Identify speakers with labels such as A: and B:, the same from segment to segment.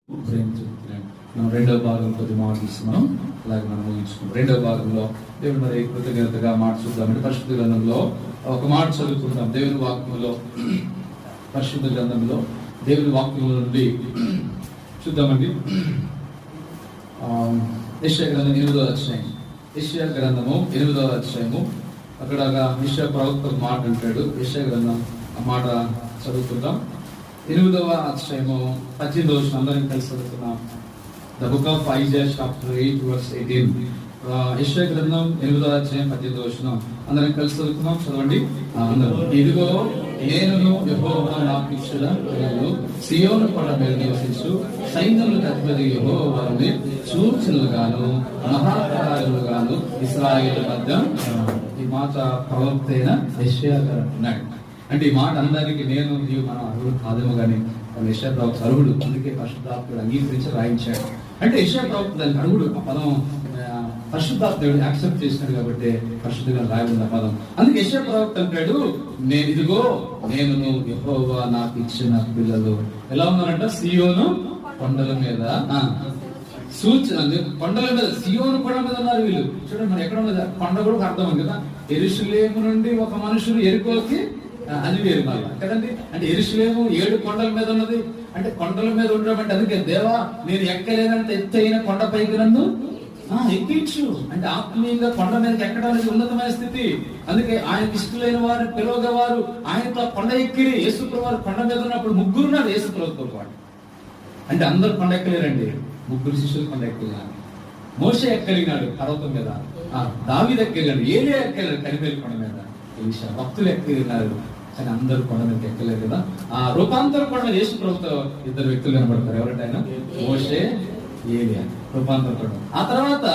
A: మనం రెండవ భాగం కొద్ది మాట తీసుకున్నాం. అలాగే మనం ముగించుకున్నాం. రెండవ భాగంలో దేవుడు మరి కృతజ్ఞతగా మాట చూద్దామంటే పరిశుద్ధ గ్రంథంలో ఒక మాట చదువుకుంటాం. దేవుని వాక్యంలో పరిశుద్ధ గ్రంథంలో దేవుని వాక్యంలో నుండి చూద్దామండి. యెషయా గ్రంథం 8వ అధ్యాయం. యెషయా గ్రంథము 8వ అధ్యాయము. అక్కడ యెషయా ప్రవక్త మాట అంటాడు. యెషయా గ్రంథం ఆ మాట చదువుకుందాం. 8వ అధ్యాయము 18వ వచనం అందరం కలిసి చదువుతున్నాం. The book of Isaiah chapter 8 verse 18. యెషయా గ్రంథం 8వ అధ్యాయం 18వ వచనం అందరం కలిసి చదువుతున్నాం. చదవండి అందరూ. ఇదిగో నేను యెహోవా నాకు ఇచ్చిన పిల్లలు సియోను కొండ మీద నివసించు సైన్యములకు అధిపతి యెహోవా వారిని సూచనలుగాను మహాకార్యాలుగాను ఇశ్రాయేలు మధ్య. ఈ మాట ప్రవక్త అయిన యెషయా గారు అంటున్నాడు. అంటే ఈ మాట అందరికి నేను మన అర్హుడు కాదేమో కానీ యెషయా ప్రవక్త అర్హుడు, అందుకే పరిశుద్ధాత్ముడు అంగీకరించి రాయించాడు. అంటే యెషయా ప్రవక్త దానికి అర్హుడు. ఆ పదం పరిశుద్ధాత్ముడు యాక్సెప్ట్ చేసినాడు కాబట్టి పరిశుద్ధంగా రాయబడిన పదం. అందుకే యెషయా ప్రవక్త అంటాడు, నేను యెహోవా నాకు ఇచ్చిన పిల్లలు ఎలా ఉన్నారంట? సియోను కొండల మీద సూచన. కొండల మీద సియోను కొండ మీద ఉన్నారు వీళ్ళు. చూడండి మరి ఎక్కడ ఉన్నది కొండ కూడా అర్థం ఉంది కదా. యెరూషలేము నుండి ఒక మనుషులు యెరికోకి, అది వేరు మళ్ళా కదండి. అంటే యెరూషలేము 7 కొండల మీద ఉన్నది. అంటే కొండల మీద ఉండడం అంటే అందుకే దేవా నేను ఎక్కలేనంత ఎత్తైన కొండపైకి నన్ను ఎక్కించు అంటే ఆత్మీయంగా కొండ మీదకి ఎక్కడం అనేది ఉన్నతమైన స్థితి. అందుకే ఆయనకి ఇష్టలైన వారు పిలవగవారు ఆయనతో కొండ ఎక్కిరి. యేసుప్రభువు వారు కొండ మీద ఉన్నప్పుడు ముగ్గురు ఉన్నారు యేసుప్రభువుతో పాటు. అంటే అందరు కొండ ఎక్కలేరండి, ముగ్గురు శిష్యులు కొండ ఎక్కలేరు. మోషే ఎక్కలిగినాడు పర్వతం మీద, దావీదు ఎక్కలేడు, ఏలియా ఎక్కలేడు కరిమేలు కొండ మీద, ఎలీషా భక్తులు ఎక్కలిగినారు. కానీ అందరూ కొండ మీద ఎక్కలేరు కదా. ఆ రూపాంతర కొండ మీద యేసుప్రభువుతో 2 వ్యక్తులు కనబడతారు. ఎవరంటే మోషే, ఏలియా, రూపాంతర కొండ. ఆ తర్వాత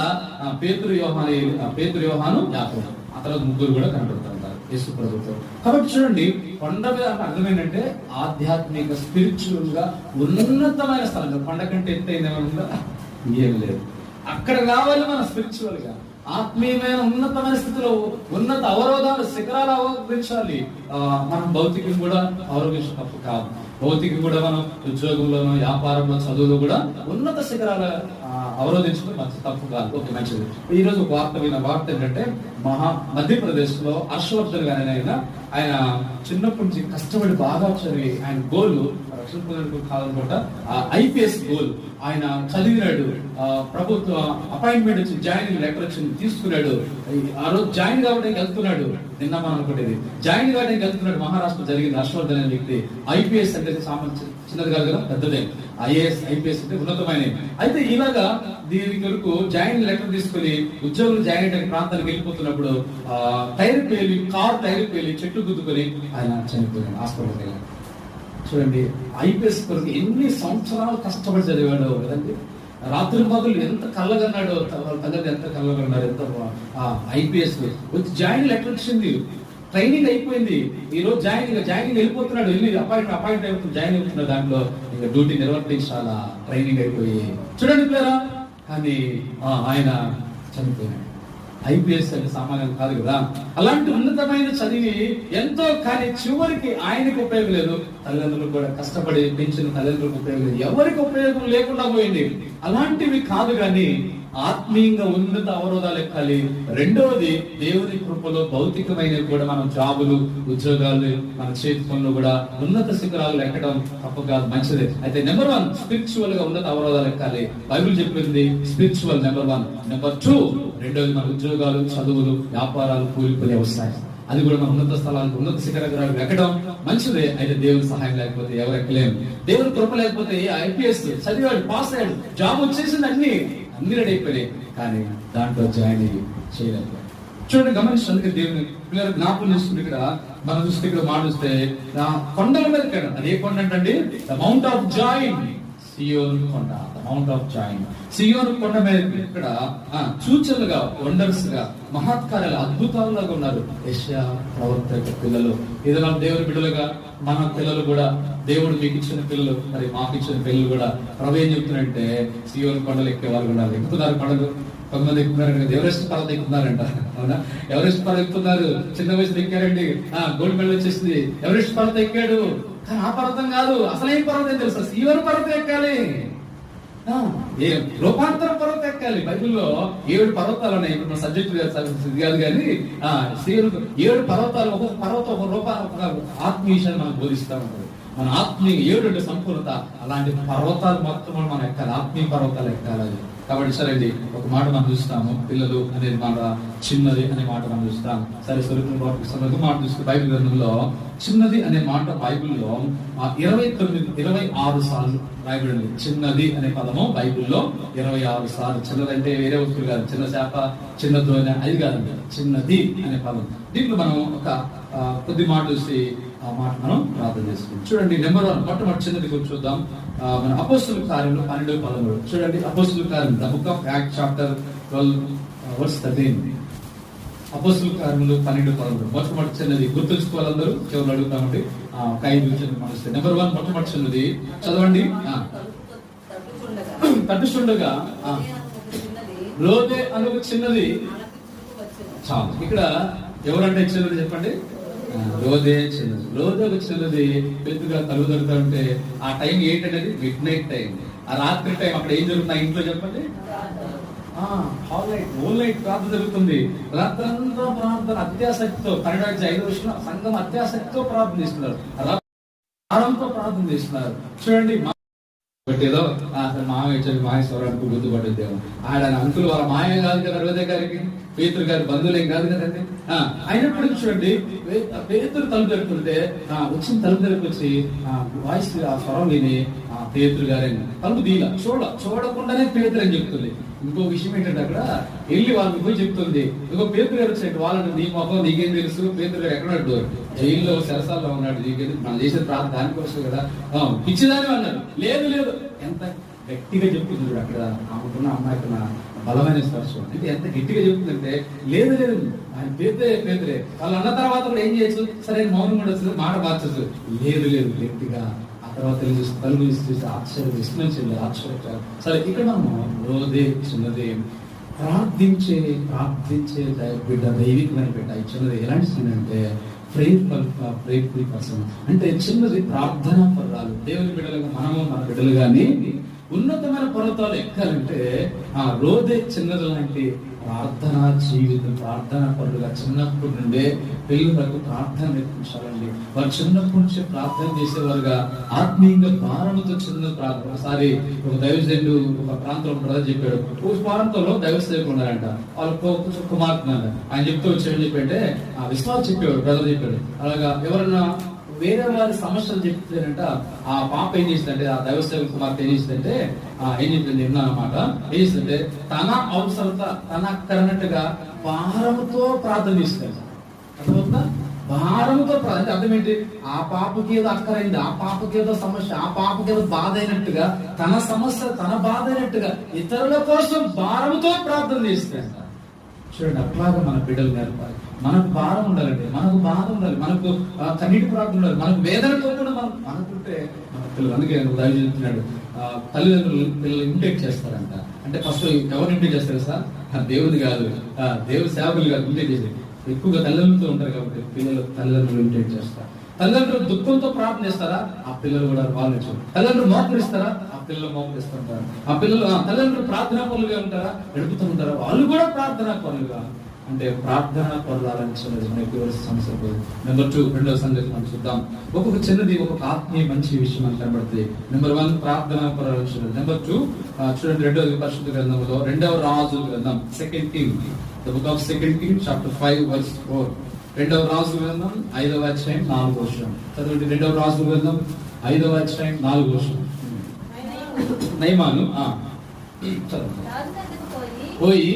A: పేతురు యోహాను, యాకోబు. ఆ తర్వాత ముగ్గురు కూడా కనబడుతుంటారు యేసు ప్రభుతో. కాబట్టి చూడండి కొండ మీద అంటే అర్థం ఏంటంటే ఆధ్యాత్మిక స్పిరిచువల్ గా ఉన్నతమైన స్థలం. కొండ కంటే ఎత్తైన ఏమైనా ఏం లేదు. అక్కడ కావాలి మన స్పిరిచువల్ గా ఆత్మీయమైన ఉన్నతమైన స్థితిలో ఉన్నత అవరోధాలు శిఖరాలు అవరోధించాలి. మనం భౌతికం కూడా అవరోధించడం తప్పు కాదు. భౌతికం కూడా మనం ఉద్యోగంలోనూ వ్యాపారంలో చదువులో కూడా ఉన్నత శిఖరాలు అవరోధించడం తప్పు కాదు. ఓకే, మంచిది. ఈ రోజు ఒక వార్త ఏంటంటే మధ్యప్రదేశ్ లో హర్షవర్ధన్ గారి ఆయన చిన్నప్పటి నుంచి కష్టపడి బాగా చదివి ఆయన గోల్ రక్షణ పొందడానికి కాదనుకుంటా IPS గోల్. ఆయన చదివినాడు, ప్రభుత్వ అపాయింట్మెంట్ వచ్చి జాయినింగ్ లెటర్ వచ్చింది, తీసుకున్నాడు. ఆ రోజు జాయిన్ కావడానికి వెళ్తున్నాడు. నిన్న మనం అనుకుంటేది జాయిన్ కావడానికి వెళ్తున్నాడు. మహారాష్ట్ర జరిగింది. హర్షవర్ధన్ అనే వ్యక్తి. IPS అంటే చిన్నది కాదు కదా, పెద్దదే. IAS IPS అంటే ఉన్నతమైన. అయితే ఇలాగా దీని కొరకు జాయిన్ లెటర్ తీసుకుని ఉద్యోగులు జాయిన్ అయ్యే ప్రాంతానికి వెళ్ళిపోతున్నప్పుడు కార్ టైర్ పేలి చెట్టు గుద్దుకొని ఆయన చనిపోయాడు. హాస్పిటల్కి వెళ్ళాడు. చూడండి IPS కొరకు ఎన్ని సంవత్సరాలు కష్టపడి చదివాడో కదండి. రాత్రి పగలు ఎంత కళ్ళగన్నాడో, తగ్గదు ఎంత కళ్ళగన్నాడు. ఎంత IPS వచ్చి జాయిన్ లెటర్ వచ్చింది, ట్రైనింగ్ అయిపోయింది. ఈ రోజు జాయినింగ్ వెళ్ళిపోతున్నాడు. అపాయింట్ అయిపోతుంది, జాయిన్ అవుతున్నాడు. దాంట్లో ఇంకా డ్యూటీ నిర్వర్తించాలా, ట్రైనింగ్ అయిపోయి. చూడండి పిల్లరా, కానీ ఆయన చనిపోయినాడు. IPS అంటే సామాన్యం కాదు కదా. అలాంటి ఉన్నతమైన చదివి ఎంతో, కానీ చివరికి ఆయనకు ఉపయోగం లేదు. తల్లిదండ్రులు కూడా కష్టపడి పెంచిన తల్లిదండ్రులకు ఉపయోగం లేదు. ఎవరికి ఉపయోగం లేకుండా పోయింది. అలాంటివి కాదు, కానీ ఆత్మీయంగా ఉన్నత అవరోధాలు ఎక్కాలి. రెండవది దేవుని కృపలో భౌతికమైనవి కూడా మనం జాబులు, ఉద్యోగాలు, మన చేతి పనులు కూడా ఉన్నత శిఖరాలు ఎక్కడం తప్పు కాదు, మంచిదే. అయితే నెంబర్ 1 స్పిరిచువల్ గా ఉన్నత అవరోధాలు ఎక్కాలి. బైబిల్ చెప్పింది స్పిరిచువల్ నెంబర్ 1. నెంబర్ 2 రెండవది మన ఉద్యోగాలు, చదువులు, వ్యాపారాలు, కూలిపోయే వ్యవసాయం, అది కూడా మన ఉన్నత స్థలాలకు ఉన్నత శిఖరాలు ఎక్కడం మంచిదే. అయితే దేవుని సహాయం లేకపోతే ఎవరు ఎక్కలేము. దేవుని కృప లేకపోతే IPS చదివాడు, పాస్ అయ్యాడు, జాబ్ వచ్చేసింది, అన్ని రెడీ అయిపోయాయి, కానీ దాంట్లో జాయిన్ చేయలేదు. చూడండి గమనించండి. దేవుని పిల్లలు జ్ఞాపకం చేసుకుంటే ఇక్కడ మనం చూస్తే ఇక్కడ మాట్లాడిస్తే కొండల మీద ఎక్కాడు. అది ఏ కొండ అంటే ద మౌంట్ ఆఫ్ జాయిన్, సియోను కొండ. మౌంట్ ఆఫ్ జాయిన్, సియోను కొండ మీద ఇక్కడ సూచనలుగా, వండర్స్ గా, మహత్కార్యాలు, అద్భుతాలుగా ఉన్నారు యెషయా ప్రవక్త యొక్క పిల్లలు. ఏదైనా దేవుని బిడ్డలుగా మన పిల్లలు కూడా, దేవుడు మీకు ఇచ్చిన పిల్లలు, మరి మాకు ఇచ్చిన పిల్లలు కూడా ప్రవేశం చెప్తున్నారంటే సియోను కొండలు ఎక్కే వాళ్ళు కూడా ఎక్కుతున్నారు. కొండలు కొంతమంది ఎక్కుతున్నారండి, ఎవరెస్ట్ పర్వత ఎక్కుతున్నారంట. అవునా, ఎవరెస్ట్ పర్వత ఎక్కుతున్నారు. చిన్న వయసులో ఎక్కారండి, గోల్డ్ మెడల్ వచ్చేసింది, ఎవరెస్ట్ పర్వత ఎక్కాడు. కానీ ఆ పర్వతం కాదు, అసలు ఏం పర్వతం తెలుసా? సియోను పర్వతం ఎక్కాలి. రూపాంతర పర్వతం ఎక్కాలి. బైబిల్లో 7 పర్వతాలు ఉన్నాయి. ఇప్పుడు మన సబ్జెక్ట్ కాదు కానీ 7 పర్వతాలు, ఒక్కొక్క పర్వతం ఒక ఒక ఆత్మీయ విషయాన్ని మనం బోధిస్తూ ఉంటారు. మన ఆత్మీయ 7 సంపూర్ణత. అలాంటి పర్వతాలు మొత్తం మనం ఎక్కాలి, ఆత్మీయ పర్వతాలు ఎక్కాలి. కాబట్టి సరే అండి, ఒక మాట మనం చూస్తాము, పిల్లలు అనేది మాట, చిన్నది అనే మాట మనం చూస్తాం. సరే స్వరూపం మాట చూస్తే బైబిల్ గ్రంథంలో చిన్నది అనే మాట బైబిల్లో 26 సార్లు రాయబడింది. చిన్నది అనే పదము బైబిల్లో 26 సార్లు. చిన్నదంటే వేరే వస్తువులు కాదు, చిన్న చేప, చిన్న దోణి, అది కాదండి, చిన్నది అనే పదం. దీంట్లో మనం ఒక కొద్ది మాట చూసి ఆ మాట మనం ప్రార్థన చేసుకుంటాం. చూడండి, నెంబర్ 1 మొట్టమొదటి చిన్నది గురించి చూద్దాం. మన అపోస్తలుల కార్యంలో 12:13. చూడండి, అపోస్తలుల కార్యం, the book of Acts chapter 12 verse 13. అపోస్తలుల కార్యంలో 12:13. మొట్టమొదటి చిన్నది గుర్తుంచుకోవాలందరూ. కేవలం అడుగుతామండి, 5 విషయాలు మనస్తే. నెంబర్ 1 మొట్టమొదటి చిన్నది చదవండి. తట్టుచుండగా లోదే అను చిన్నది చాలు. ఇక్కడ ఎవరంటే చిన్నది చెప్పండి? లోదే చిన్నది. లోదే ఒక చిన్నది పెద్దగా తలుగుదలుతా ఉంటే ఆ టైం ఏంటనేది మిడ్ నైట్ టైం, ఆ రాత్రి టైం. అక్కడ ఏం జరుగుతుంది ఇంట్లో చెప్పండి? హోల్ నైట్ ప్రార్థన జరుగుతుంది. రాత్రంతా ప్రార్థన అత్యాసక్తితో, 12-5 వర్షంలో సంఘం అత్యాసక్తితో ప్రార్థన చేస్తున్నారు, ఆరంతో ప్రార్థన చేస్తున్నారు. చూడండి, ఏదో అసలు మాహేశ్వరానికి గుర్తుపట్టేదేమో. ఆయన అంకులు వాళ్ళ మాయ కాదు కదా, రోజే గారికి పేతురు గారి బంధువులేం కాదు కదండి. అయినప్పటికీ చూడండి, పేతురు తలుపు తెరుపుతుంటే వచ్చిన తలుపు తెరుపు వచ్చి వాయిస్ ఆ స్వరం విని పేతురు గారని తలుపు దీల చూడకుండానే పేతురు అని చెప్తుంది. ఇంకో విషయం ఏంటంటే, అక్కడ వెళ్ళి వాళ్ళకి పోయి చెప్తుంది, ఇంకో పేతురు గారు వచ్చేట్టు వాళ్ళని, నీ మొహం నీకేం తెలుసు, పేతురు గారు ఎక్కడన్నాడు, జైల్లో సరసాల్లో ఉన్నాడు, నీకేది మనం చేసిన ప్రార్థన దానికోసం కదా, పిచ్చిదాని అన్నాడు. లేదు లేదు, ఎంత గట్టిగా చెప్తుంది అక్కడ ఆమెకున్న అమ్మాయికి బలమైన స్పర్శ. అంటే ఎంత గట్టిగా చెప్తుందంటే, లేదు లేదు ఆయన పేతురే. వాళ్ళు అన్న తర్వాత కూడా ఏం చేయొచ్చు, సరే మౌనం కూడా వస్తుంది, మాట మార్చచ్చు. లేదు లేదు, గట్టిగా. ఆ తర్వాత తలుగు చూసి ఆశ్చర్యం ఆశ్చర్య. సరే, ఇక్కడ మనము రోజే చిన్నది ప్రార్థించే బిడ్డ, దైవికమైన బిడ్డ. ఈ చిన్నది ఎలాంటి చిన్నది అంటే ప్రేయర్ఫుల్ పర్సన్, అంటే చిన్నది ప్రార్థనా పర్వాలు. దేవుని బిడ్డలుగా మనము, మన బిడ్డలు కానీ ఉన్నతమైన పర్వతాలు ఎక్కాలంటే ఆ రోజే చిన్నది లాంటి ప్రార్థనా జీవితం, ప్రార్థనా పరులుగా చిన్నప్పటి నుండే పిల్లలకు ప్రార్థన నేర్పించాలండి. వారు చిన్నప్పటి నుంచే ప్రార్థన చేసేవారుగా, ఆత్మీయంగా భారంతో చిన్న ప్రార్థన. ఒకసారి ఒక దైవజనుడు ఒక ప్రాంతంలో బ్రదర్ చెప్పాడు, ఒక ప్రాంతంలో దైవ సేవకులు ఉన్నారంట, వాళ్ళ కుమార్తె. ఆయన చెప్తూ వచ్చాడు, చెప్పంటే ఆ విశ్వాసం చెప్పాడు, బ్రదర్ చెప్పాడు. అలాగా ఎవరన్నా వేరే వారి సమస్యలు చెప్తారంట, ఆ పాప ఏం చేసిందంటే, ఆ దైవసేవ కుమార్తె ఏం చేసిందంటే, ఏం చెప్పింది విన్నానమాట. ఏం చేసిందంటే, తన అవసరత తన అక్కరన్నట్టుగా భారంతో ప్రార్థన చేస్తుంది. అర్థమవుతుందా? భారంతో అంటే అర్థం ఏంటి? ఆ పాపకి ఏదో అక్కరైంది, ఆ పాపకి ఏదో సమస్య, ఆ పాపకి ఏదో బాధ అయినట్టుగా, తన సమస్య తన బాధ అయినట్టుగా ఇతరుల కోసం భారంతో ప్రార్థన చేస్తాడు. చూడండి, అట్లాగా మన బిడ్డలు నేర్పాలి. మనకు భారం ఉండాలండి, మనకు బాధ ఉండాలి, మనకు కన్నీటి ప్రార్థన ఉండాలి, మనకు వేదనతో కూడా మనకుంటే మన పిల్లలు. అందుకే దైవ చెప్తున్నాడు, తల్లిదండ్రులు పిల్లలు ఇమిటేట్ చేస్తారంట. అంటే ఫస్ట్ ఎవరు ఇమిటేట్ చేస్తారు సార్? దేవుని కాదు, దేవుని సేవకులు కాదు ఇమిటేట్ చేసేది. ఎక్కువగా తల్లిదండ్రులతో ఉంటారు కాబట్టి పిల్లలు తల్లిదండ్రులు ఇమిటేట్ చేస్తారు. తల్లిదండ్రులు దుఃఖంతో ప్రార్థన చేస్తారా? ఆ పిల్లలు కూడా వాళ్ళు తల్లిదండ్రులు మోకరిస్తారా? ఆ పిల్లలు మోకరిస్తుంటారు. ఆ పిల్లలు తల్లిదండ్రులు ప్రార్థనా పనులుగా ఉంటారా? గడుపుతూ ఉంటారా? వాళ్ళు కూడా ప్రార్థనా పనులుగా. అంటే ప్రార్థనా పనులని సమస్య. నెంబర్ 2, రెండవ సంగతి మనం చూద్దాం. ఒక్కొక్క చిన్నది ఒక్కొక్క ఆత్మీయ మంచి విషయం అని కనబడుతుంది. నెంబర్ 1 ప్రార్థనా పనులు. నెంబర్ 2 చూడండి, రెండవ పరిశుద్ధ గ్రంథంలో 2వ రాజుల గ్రంథం, 2 Kings, the book of 2 Kings chapter 5 verse 4. 2వ రాజుల గ్రంథం 5వ అధ్యాయం 4వ వచనం చదవండి. 2వ రాజుల గ్రంథం 5వ అధ్యాయం 4వ వచనం. నయమాను పోయి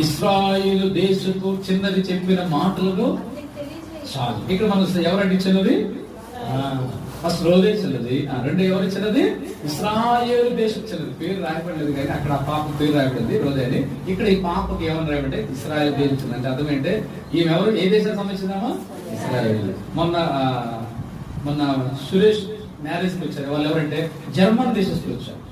A: ఇశ్రాయేలు దేశపు చిన్నది చెప్పిన మాటలను చాలు. ఇక్కడ మనం ఎవరండి చిన్నది? ఫస్ట్ రోజే చిన్నది. 2 ఎవరు చిన్నది? ఇశ్రాయేలు దేశం చిన్నది. పేరు రాయబడలేదు కానీ అక్కడ ఆ పాప పేరు రాయబడింది రోజే అని. ఇక్కడ ఈ పాపకి ఏమని రాయబడ్డే? ఇశ్రాయేల్ దేశం చిన్నది. అంటే అర్థం ఏంటంటే, ఈమె ఎవరు? ఏ దేశానికి సంబంధించిందామా? ఇశ్రాయేల్. మొన్న సురేష్ మ్యారేజ్ కి వచ్చారు. వాళ్ళు ఎవరంటే జర్మన్ దేశస్తులు వచ్చారు.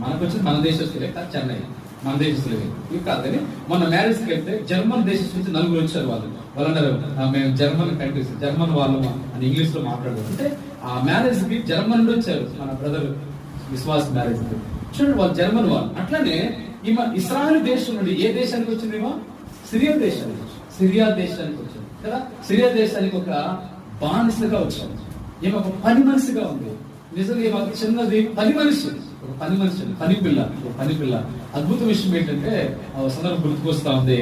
A: మనకు వచ్చింది మన దేశస్తులే కాదు, చెన్నై మన దేశస్తులే ఇవి కాదు. కానీ మొన్న మ్యారేజ్ కి వెళ్తే జర్మన్ దేశం నుంచి 4 వచ్చారు. వాళ్ళు అన్నారు, మేము జర్మన్ కంట్రీస్, జర్మన్ వాళ్ళు అని ఇంగ్లీష్ లో మాట్లాడారు. అంటే ఆ మ్యారేజ్ కి జర్మన్ నుండి వచ్చారు. మన బ్రదర్ విశ్వాస మ్యారేజ్. చూడండి, వాళ్ళు జర్మన్ వాళ్ళు. అట్లానే ఈమె ఇస్రాయల్ దేశం నుండి ఏ దేశానికి వచ్చింది? సిరియా దేశానికి వచ్చింది కదా. సిరియా దేశానికి ఒక బానిసగా వచ్చాను. ఈమె ఒక పని మనిషిగా ఉంది. నిజంగా ఈమె చిన్నది పని మనిషి, ఒక పని పిల్ల. అద్భుత విషయం ఏంటంటే సందర్భం గుర్తుకొస్తా ఉంది.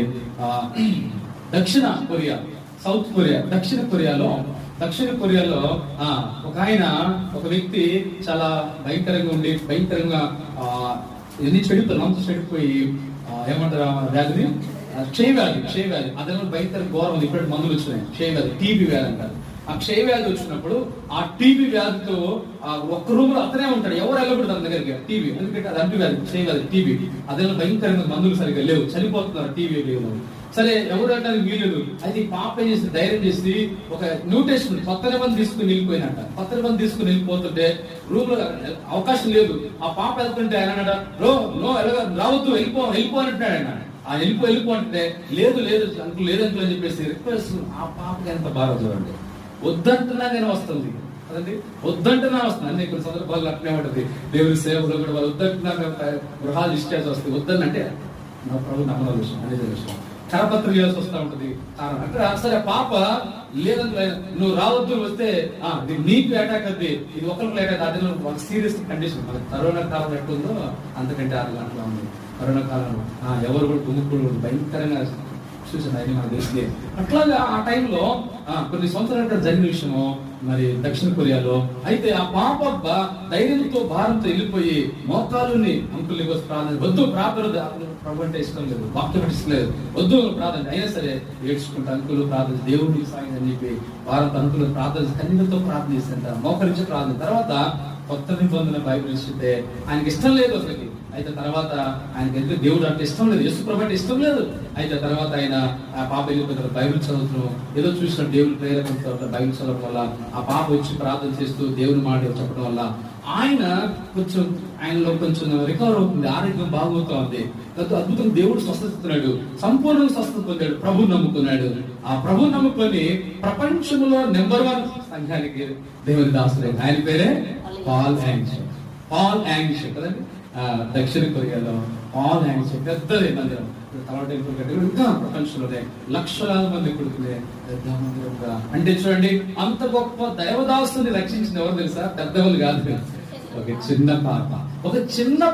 A: దక్షిణ కొరియా, సౌత్ కొరియా, దక్షిణ కొరియాలో ఒక వ్యక్తి చాలా భయంకరంగా ఎన్ని చెడిపోయి ఏమంటారు వ్యాధిని, క్షయవ్యాధి అదే భయంకర ఘోరం ఉంది. ఇప్పుడు మందులు వచ్చినాయి. క్షయవ్యాధి, టీబీ వ్యాధి అంటారు. ఆ క్షయవ్యాధి వచ్చినప్పుడు ఆ టీబీ వ్యాధితో ఒక్క రూమ్ లో అతనే ఉంటాడు, ఎవరు వెళ్ళకూడదు తన దగ్గరికి. టీబీ ఎందుకంటే అది అంటువ్యాధి, క్షయవ్యాధి, టీబీ. అదే భయంకరంగా మందులు సరిగ్గా లేవు, చనిపోతున్నారు టీబీ లేవు. సరే, ఎవరు అంటానికి వీలేదు. అయితే పాప ఏం చేసి ధైర్యం చేసి ఒక న్యూటేషన్ కొత్త నిబంధన తీసుకుని వెళ్ళిపోతుంటే రూమ్ లో అవకాశం లేదు. ఆ పాప వెళ్తుంటే ఆయన అన్నాడు, రావద్దు, వెళ్ళిపోనంటున్నాడు ఆయన. ఆ వెళ్ళిపో అంటే లేదు అంకుల్ అని చెప్పేసి రిక్వెస్ట్. ఆ పాపకి ఎంత బాగా చూడండి, వద్దంటున్నా నేను వస్తుంది కదండి, వద్దంటున్నా వస్తుంది. అన్ని కొన్ని సందర్భాలు అట్నే ఉంటుంది. దేవుని సేవలు కూడా వాళ్ళు వద్దంటున్నా గృహాలు ఇష్టాల్సి వస్తాయి. వద్దని అంటే నా ప్రభు నమ్మల విషయం అనేది విషయం కరపత్రం చేయాల్సి వస్తూ ఉంటుంది. అంటే సరే పాప లేదంటే నువ్వు రావద్దు, వస్తే నీకు అటాక్ అవుతుంది, ఇది ఒకరికి అటాక్. అది ఒక సీరియస్ కండిషన్. కరోనా కాలం ఎట్టుందో అంతకంటే 6 గంటల ఉంది కరోనా కాలంలో. ఎవరు కూడా గుమ్ముకుడు భయంకరంగా చూసాను అది మన దేశంలో. అట్లాగా ఆ టైంలో కొన్ని సంవత్సరాల జరిగిన విషయము మరి దక్షిణ కొరియాలో. అయితే ఆ పాప ధైర్యంతో భారంతో వెళ్ళిపోయి మోకాలుని అంకుల్ని ప్రార్థన, వద్దు ప్రార్థన, ప్రభు అంటే ఇష్టం లేదు, వాక్యం ఇష్టం లేదు, వద్దు ప్రార్థన. అయినా సరే ఏడ్చుకుంటా అంకులు ప్రార్థన, దేవుడికి సాయం అని చెప్పి భారత అంకులు ప్రార్థన, కన్నీళ్ళతో ప్రార్థన చేస్తుంట, మోకరించి ప్రార్థన. తర్వాత కొత్త నిబంధన బైబిల్ ఇస్తుంటే ఆయనకి ఇష్టం లేదు అసలు. అయితే తర్వాత ఆయనకి ఎందుకు దేవుడు అంటే ఇష్టం లేదు, యేసు ప్రభు అంటే ఇష్టం లేదు. అయితే తర్వాత ఆయన ఆ పాప వెళ్ళిపోయిన బైబిల్ చదువుతున్నాం, ఏదో చూసిన దేవుని ప్రేరకంతో బైబిల్ చదవడం వల్ల ఆ పాప వచ్చి ప్రార్థన చేస్తూ దేవుని మాట చెప్పడం వల్ల ఆయనలో కొంచెం రికవర్ అవుతుంది, ఆరోగ్యం బాగవుతా ఉంది. అద్భుతం, దేవుడు స్వస్థతున్నాడు, సంపూర్ణంగా స్వస్థత పొందాడు, ప్రభు నమ్ముకున్నాడు. ఆ ప్రభు నమ్ముకొని ప్రపంచంలో నెంబర్ 1 సంఘానికి దేవుని దాసుడు. ఆయన పేరే పాల్ యాంగ్ష కదండి. దక్షిణ కొరియాలో పాల్ యాంగ్ష పెద్దది మందిరం, టెంపుల్ కట్టి ఇంకా ప్రపంచంలోనే లక్షలాది మంది కొడుకునే పెద్ద మందిరంగా. అంటే చూడండి, అంత గొప్ప దైవదాసుని రక్షించిన ఎవరు తెలుసా? పెద్దవాళ్ళు కాదు, ఒక చిన్న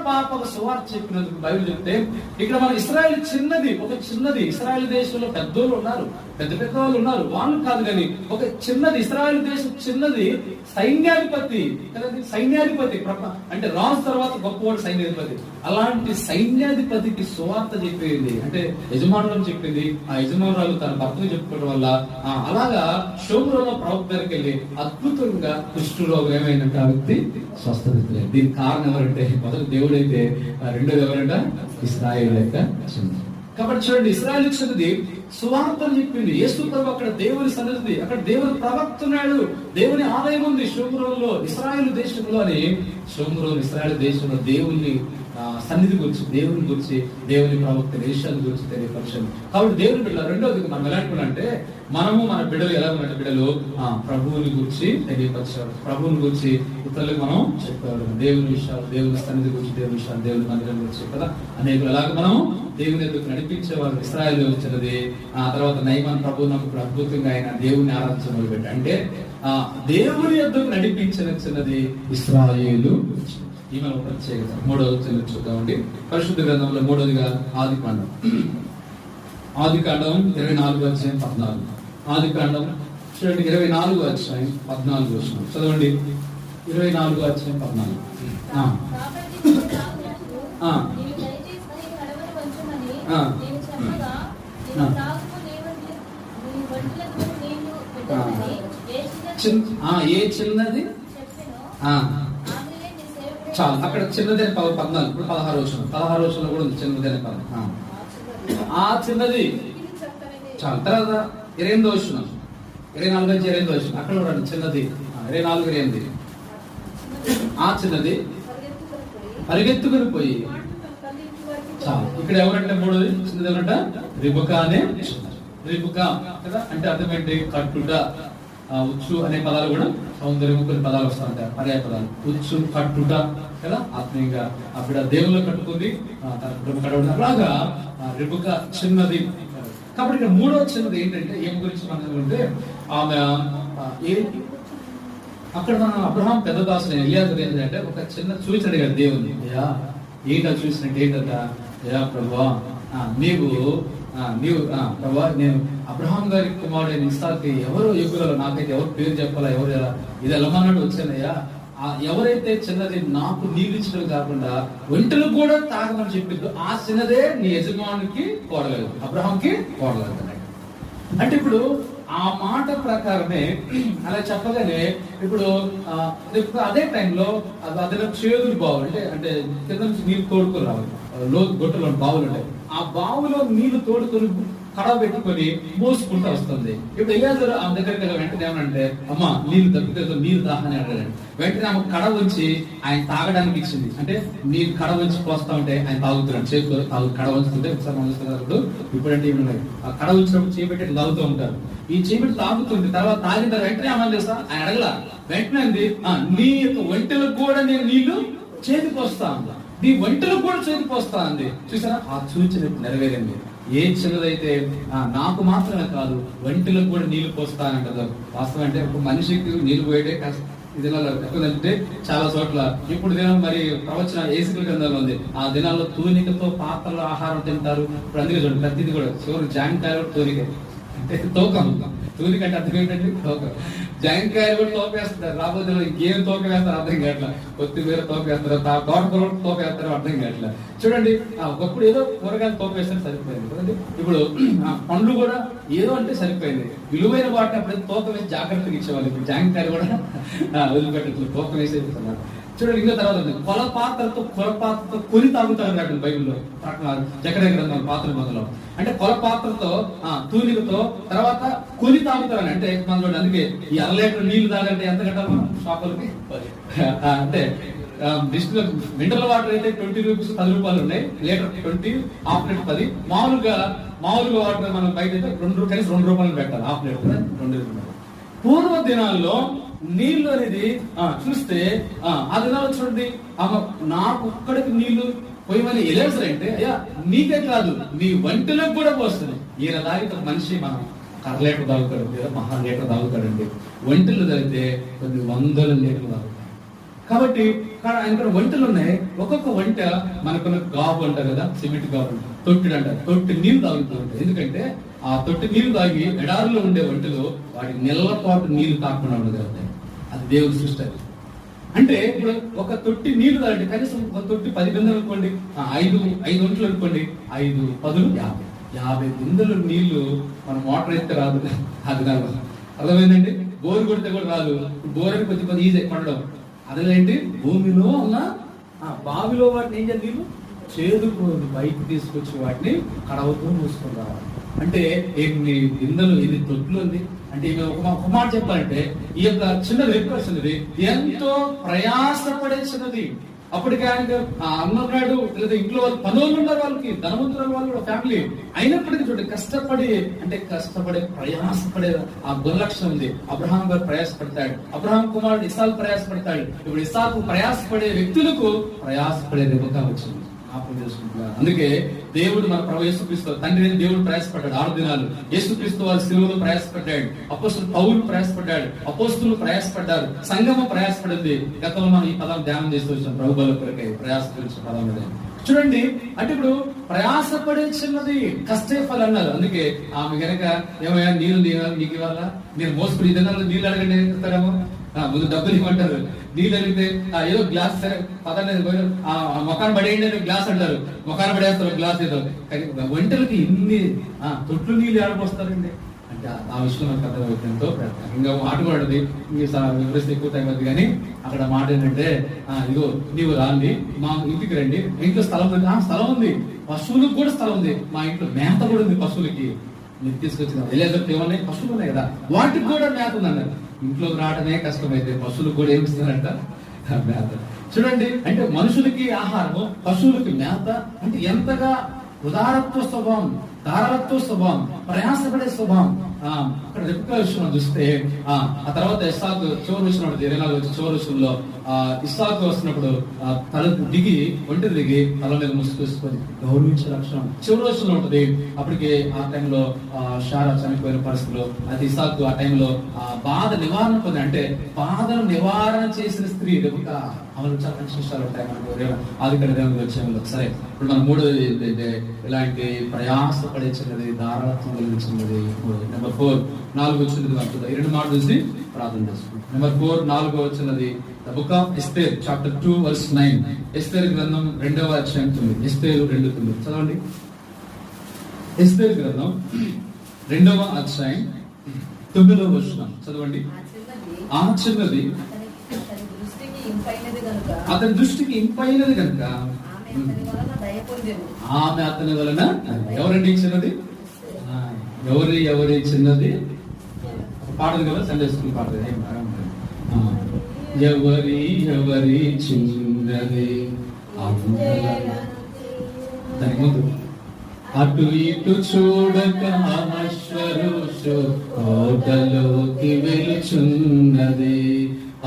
A: పాప ఒక సువార్త చెప్పినందుకు బైబిల్ చెప్తే ఇక్కడ మన ఇశ్రాయేల్ చిన్నది ఇశ్రాయేల్ దేశంలో పెద్దోళ్ళు ఉన్నారు, పెద్ద వాళ్ళు ఉన్నారు, వాళ్ళు కాదు. కానీ ఒక చిన్నది ఇశ్రాయేల్ దేశం చిన్నది, సైన్యాధిపతి కదండి, సైన్యాధిపతి అంటే రాజు తర్వాత గొప్పవాడు సైన్యాధిపతి. అలాంటి సైన్యాధిపతికి సువార్త చెప్పింది, అంటే యజమానులను చెప్పింది. ఆ యజమానురాలు తన భర్తను చెప్పుకోవడం వల్ల అలాగా షోమ్రోలో ప్రవక్త దగ్గరికి వెళ్ళి అద్భుతంగా కుష్ఠరోగం ఏమైందంటే ఆ వ్యక్తి స్వస్థత. దీనికి కారణం ఎవరంటే మొదటి దేవుడైతే, రెండోది ఎవరంట? ఇశ్రాయేలు యొక్క చిన్నది. కాబట్టి చూడండి, ఇశ్రాయేలు చిన్నది సువార్తను చెప్పింది. యేసు ప్రభు అక్కడ దేవుని సన్నిధి, అక్కడ దేవుని ప్రవక్త ఉన్నాడు, దేవుని ఆలయం ఉంది షోమ్రోన్లో, ఇశ్రాయేలు దేశంలో. అని షోమ్రోన్ ఇశ్రాయేలు దేశంలో దేవుని సన్నిధి గురించి, దేవుని గురించి, దేవుని ప్రవక్త దేశాల గురించి తెలియపరచాలి. కాబట్టి దేవుని బిడ్డలు రెండోది మనం ఎలాంటి మనము మన బిడ్డలు ఎలా ఉన్నట్టు బిడ్డలు ప్రభువుని గురించి తెలియపరచాలి, ప్రభువుని గురించి ఇతరులకు మనం చెప్పాలి. దేవుని విషయాలు, దేవుని సన్నిధి గురించి, దేవుని విషయాలు, దేవుని మందిరం గురించి కదా అనేకులు ఎలాగ మనం దేవుని ఎదుగు నడిపించే వాళ్ళు. ఇశ్రాయేలు వచ్చినది. ఆ తర్వాత నయమాన్ ప్రభు నమ్ముకు అద్భుతంగా ఆయన దేవుని ఆరాధించడం మొదలుపెట్టి, అంటే దేవుని ఎదుగు నడిపించిన చిన్నది ఇశ్రాయేలు. ఈమె ప్రత్యేకత. 3వ చూద్దామండి. పరిశుద్ధ గ్రంథంలో 3వదిగా ఆదికాండం 24వ అధ్యాయం 14. ఆదికాండం చూడండి, 24వ అధ్యాయం 14 చదవండి. 24వ అధ్యాయం 14. ఏ చిన్నది చాలు, అక్కడ చిన్నదైన 14, ఇప్పుడు 16వ వచనం కూడా ఉంది చిన్నదైన పదం. ఆ చిన్నది చాలు. తర్వాత 28వ వచనం, 24 వచనం అక్కడ కూడా చిన్నది 24, 28. ఆ చిన్నది పరిగెత్తుకుని పోయి చాలు. ఇక్కడ ఎవరంటే 3వది చిన్నది ఎవరంట? రిబకా కదా. అంటే అర్థం ఏంటి? కట్టుట, ఉచ్చు అనే పదాలు కూడా సౌందర్యం కొన్ని పదాలు వస్తూ ఉంటాయి, పర్యాయ పదాలు. ఉచ్చు, కట్టుట కదా, ఆత్మీయంగా ఆ బిడ్డ దేవుళ్ళు కట్టుకుంది, తన కుటుంబం కట్టడం. అలాగా రిబకా చిన్నది. కాబట్టి ఇక్కడ మూడో చిన్నది ఏంటంటే ఏం గురించి మనం అంటే ఆమె అక్కడ మనం అబ్రహాం పెద్ద దాసుడు ఎలియాజరు ఏంటంటే ఒక చిన్న సూచన అడిగాడు దేవుని, అయ్యా ఏంటో చూసినట్టు ఏంటంట, అయ్యా ప్రభా నీవు ప్రభా నేను అబ్రహాం గారి కుమారుడైన ఇస్సాకుకి ఎవరు యుగులలో నాకైతే ఎవరు పేరు చెప్పాలా, ఎవరు ఎలా ఇది ఎలమన్నాడు వచ్చానయ్యా, ఎవరైతే చిన్నది నాకు నీళ్ళు ఇచ్చడం కాకుండా ఒంటలు కూడా తాగమని చెప్పిందో ఆ చిన్నదే నీ యజమానికి కోడలేదు, అబ్రహాంకి కోడలేదు. అంటే ఇప్పుడు ఆ మాట ప్రకారమే అలా చెప్పగానే ఇప్పుడు అదే టైంలో అదే చేదులు బావులు అంటే కింద నుంచి నీళ్ళు తోడుకొని రావాలి, గొట్టలో బావులు ఉంటాయి, ఆ బావులో నీళ్లు తోడుకొని కడవ పెట్టుకొని మోసుకుంటూ వస్తుంది. ఇప్పుడు ఎలియాజరు ఆమె దగ్గరికి వెంటనే ఏమనంటే అమ్మ నీళ్లు తప్పితే నీళ్ళు దాహని అడగండి. వెంటనే ఆమె కడవ ఉంచి ఆయన తాగడానికి ఇచ్చింది. అంటే నీళ్ళు కడవ ఉంచి పోస్తా ఉంటే ఆయన తాగుతున్నాడు, చేతితో కడవ ఉంచుతుంటే ఒకసారి మనుస్తున్నప్పుడు ఇప్పుడంటే ఏమి ఆ కడవ ఉంచినప్పుడు చేపెట్టి తాగుతూ ఉంటారు. ఈ చేపెట్టి తాగుతుంది, తర్వాత తాగిన తర్వాత వెంటనే ఏమని చేస్తా ఆయన అడగల, వెంటనే నీ యొక్క ఒంటెలకు కూడా నేను నీళ్లు చేతికి వస్తా ఉందా, నీ ఒంటెలకు కూడా చేతికి వస్తా అంది. చూసారా, ఆ సూచన నెరవేరింది. ఏ చిన్నదైతే నాకు మాత్రమే కాదు ఒంటిలకు కూడా నీళ్లు పోస్తానంటారు. వాస్తవం అంటే ఒక మనిషికి నీళ్లు పోయేటే ఈ దినాల్లో ఎక్కడంటే చాలా చోట్ల ఇప్పుడు దినం మరి ప్రవచన ఏసుకుల గ్రంథంలో ఉంది, ఆ దినాల్లో తూనికతో పాత్రలో ఆహారం తింటారు. ఇప్పుడు అందుకే చూడండి ప్రతిది కూడా చివరి జాంకాయలు తూనిక అంటే తోకం, తూనిక అంటే అర్థం ఏంటంటే తోకం, జాంకాయలు కూడా తోపేస్తారు. రాబోతే ఇంకేం తోక వేస్తారు అర్థం కావట్లా, కొత్తిమీర తోపేస్తారు, తోటకూర తోపేస్తారు అర్థం కావట్లా. చూడండి ఒకప్పుడు ఏదో కూరగాయలు తోపేస్తే సరిపోయింది కదండి, ఇప్పుడు పండ్లు కూడా ఏదో అంటే సరిపోయింది. విలువైన వాటిని అప్పుడే తోక వేసి జాగ్రత్తగా ఇచ్చేవాళ్ళు. ఇప్పుడు జాంకాయలు కూడా వదిలిపెట్టట్లేదు, తోక వేసేస్తున్నారు. చూడండి ఇంకా తర్వాత కొల పాత్రతో కొని తాగుతారు అన్నట్టు బైబిల్లో జకర్యా గ్రంథం పాత్ర మొదలు. అంటే కొల పాత్రతో తూనికతో తర్వాత కొని తాగుతారని. అంటే మనం చూడండి అందుకే ఈ 1 లీటర్ నీళ్లు తాగంటే ఎంత కట్టాలి మనం షాపులకి, అంటే డిస్టిల్ మినరల్ వాటర్ అయితే 20 రూపీస్ 10 రూపాయలు ఉన్నాయి, లీటర్ 20, హాఫ్ లీటర్ 10. మామూలుగా వాటర్ మనం బయట అయితే 2 రూపాయలు పెట్టాలి, హాఫ్ లీటర్ 2 రూపాయలు. పూర్వ దినాల్లో నీళ్లు అనేది చూస్తే ఆ దినాలు చూడండి నాకు ఒక్కడికి నీళ్లు పోయమని ఎలేసరు అంటే అయ్యా నీకే కాదు నీ వంటలకు కూడా పోస్తుంది. ఈయన తాగితే మనిషి మనం 1/2 లీటర్ తాగుతాడు లేదా 1/2 లీటర్ తాగుతాడండి, వంటలు తాగితే కొన్ని 100 లీటర్లు తాగుతాడు. కాబట్టి ఆయన వంటలు ఉన్నాయి, ఒక్కొక్క వంట మనకున్న గాబు అంటారు కదా, సిమెంట్ గాబు తొట్టిడు అంటారు, తొట్టి నీళ్లు తాగుతూ ఉంటాయి. ఎందుకంటే ఆ తొట్టి నీళ్లు తాగి ఎడారులో ఉండే వంటలు వాటి నెలల పాటు నీళ్లు తాకుండా ఉండదు, అది దేవుడి సృష్టి. అంటే ఇప్పుడు ఒక తొట్టి నీళ్లు తాగండి, కనీసం ఒక తొట్టి 10 బిందెలు అనుకోండి, 5 ఒంట్లు అనుకోండి, 5 10 50 బిందెలు నీళ్లు మన మోటార్ అయితే రాదు, అది కాదు. అర్థమైందండి, బోరు కొడితే కూడా రాదు. బోర్ అని కొద్ది ఈజీ పడడం, అదేంటి భూమిలో ఉన్న బావిలో వాటిని ఏం చేయాలి, నీళ్ళు చేదుకోండి బయట తీసుకొచ్చి వాటిని కడవతో మూసుకొని రావాలి. అంటే ఎన్ని బిందెలు ఎన్ని తొట్లు ఉంది అంటే ఒక మాట చెప్పాలంటే ఈ యొక్క చిన్నది రిక్వెస్ట్ ఎంతో ప్రయాసపడే చిన్నది. అప్పటికి ఆయనకు అన్నన్నాడు లేదా ఇంట్లో వాళ్ళు పనులు ఉన్నారు, వాళ్ళకి ధనవంతుల వాళ్ళు ఫ్యామిలీ అయినప్పటికీ చూడండి కష్టపడే ప్రయాసపడే ఆ గుణలక్షణం ఉంది. అబ్రహాం గారు ప్రయాసపడతాడు, అబ్రహాం కుమారుడు ఇస్సాకు ప్రయాసపడతాడు. ఇప్పుడు ఇస్సాకు ప్రయాసపడే వ్యక్తులకు ప్రయాసపడే రిబకా వచ్చింది. అందుకే దేవుడు మన ప్రభు యేసుక్రీస్తు తండ్రి దేవుడు ప్రయాసపడ్డాడు 6 దినాలు. యేసుక్రీస్తు వారి శిలువలో ప్రయాసపడ్డాడు, అపోస్తలుడు పౌలు ప్రయాసపడ్డాడు, అపోస్తలులు ప్రయాసపడ్డారు, సంఘము ప్రయాసపడింది. గతంలో మనం ఈ పదం ధ్యానం చేస్తూ వచ్చాం, ప్రభు బల కొరకై ప్రయాసపడిన పదం మీద. చూడండి అంటే ఇప్పుడు ప్రయాసపడే చిన్నది కష్టే ఫలం అన్నారు. అందుకే ఆమె గనక ఏమయ్యా నీళ్ళు నీకు ఇవ్వాలా, నేను మోసుకుని ఈ దినాల్లో నీళ్ళు అడగండి ఇస్తారేమో, ముందు డబ్బులు ఇవ్వమంటారు. నీళ్ళు అడిగితే ఏదో గ్లాస్ సరే పదలేదు మొఖాన్ని పడేయండి గ్లాస్ అంటారు, మొఖాన్ని పడేస్తారు గ్లాస్ ఏదో. కానీ వంటలకి ఇన్ని తొట్లు నీళ్ళు ఆడిపోస్తారండి అంటే ఆ విషయం నాకు అర్థం ఎంతో ఇంకా మాట కూడా వివరిస్తే ఎక్కువ టైం అవుతుంది. కానీ అక్కడ మాట ఏంటంటే ఇదిగో నీవు రాండి మా ఇంటికి రండి, ఇంట్లో స్థలం ఉంది, స్థలం ఉంది, పశువులకు కూడా స్థలం ఉంది, మా ఇంట్లో మేత కూడా ఉంది పశువులకి. మీరు తీసుకొచ్చిన ఎలియాజరుకి ఏమన్నాయి, పశువులు ఉన్నాయి కదా వాటికి కూడా మేత ఉంది అన్నారు. ఇంట్లోకి రావడమే కష్టమైతే పశువులకు కూడా ఏమిస్తున్నారంట మేత. చూడండి అంటే మనుషులకి ఆహారము, పశువులకి మేత. అంటే ఎంతగా ఉదారత్వ స్వభావం, ధారాళత్వ స్వభావం, ప్రయాసపడే స్వభావం. అక్కడ రెబెకా విషయంలో చూస్తే ఆ తర్వాత ఇస్సాకు చివరి విషయంలో 24 వచ్చి చివరి విషయంలో ఇస్సాకు వస్తున్నప్పుడు తల దిగి ఒంటి దిగి తల మీద ముసుకేసుకొని గౌరవించే లక్షణం చివరి విషయంలో ఉంటుంది. అప్పటికే ఆ టైంలో షారా చనిపోయిన పరిస్థితులు అది ఇస్సాకు ఆ టైంలో బాధ నివారణ పొంది, అంటే బాధను నివారణ చేసిన స్త్రీ రెబెకా. అమలు చాలా మంచి విషయాలు ఉంటాయి మనకు ఆదికాండ దేవునికి వచ్చేవాళ్ళు. సరే, ఇప్పుడు మనం మూడోది ఏంటంటే ఇలాంటి ప్రయాసపడే చిన్నది, ధారాళత్వం కలిగించినది. నెంబర్ 4 4 వచ్చినది అంటుంది. ఈ 2 మాటలు చూసి ప్రార్థన చేసుకుంటాం. నెంబర్ 4 4 వచ్చినది the book of Esther chapter 2 verse 9. Esther గ్రంథం 2వ అధ్యాయం 9. ఎస్తేర్ 2:9 చదవండి. ఎస్తేర్ గ్రంథం 2వ అధ్యాయం 9వ వచనం చదవండి. ఆ చిన్నది అతని దృష్టికి ఇంపైనది కనుక ఆమె అతని వలన. ఎవరండి చిన్నది? ఎవరి చిన్నది? పాడదు కదా, సండే స్కూల్ పాడదు. ఎవరి చిన్నది దానికి ముందు అటు ఇటు చూడక అమశ్వరుషు కోటలోకి వెలుచున్నది.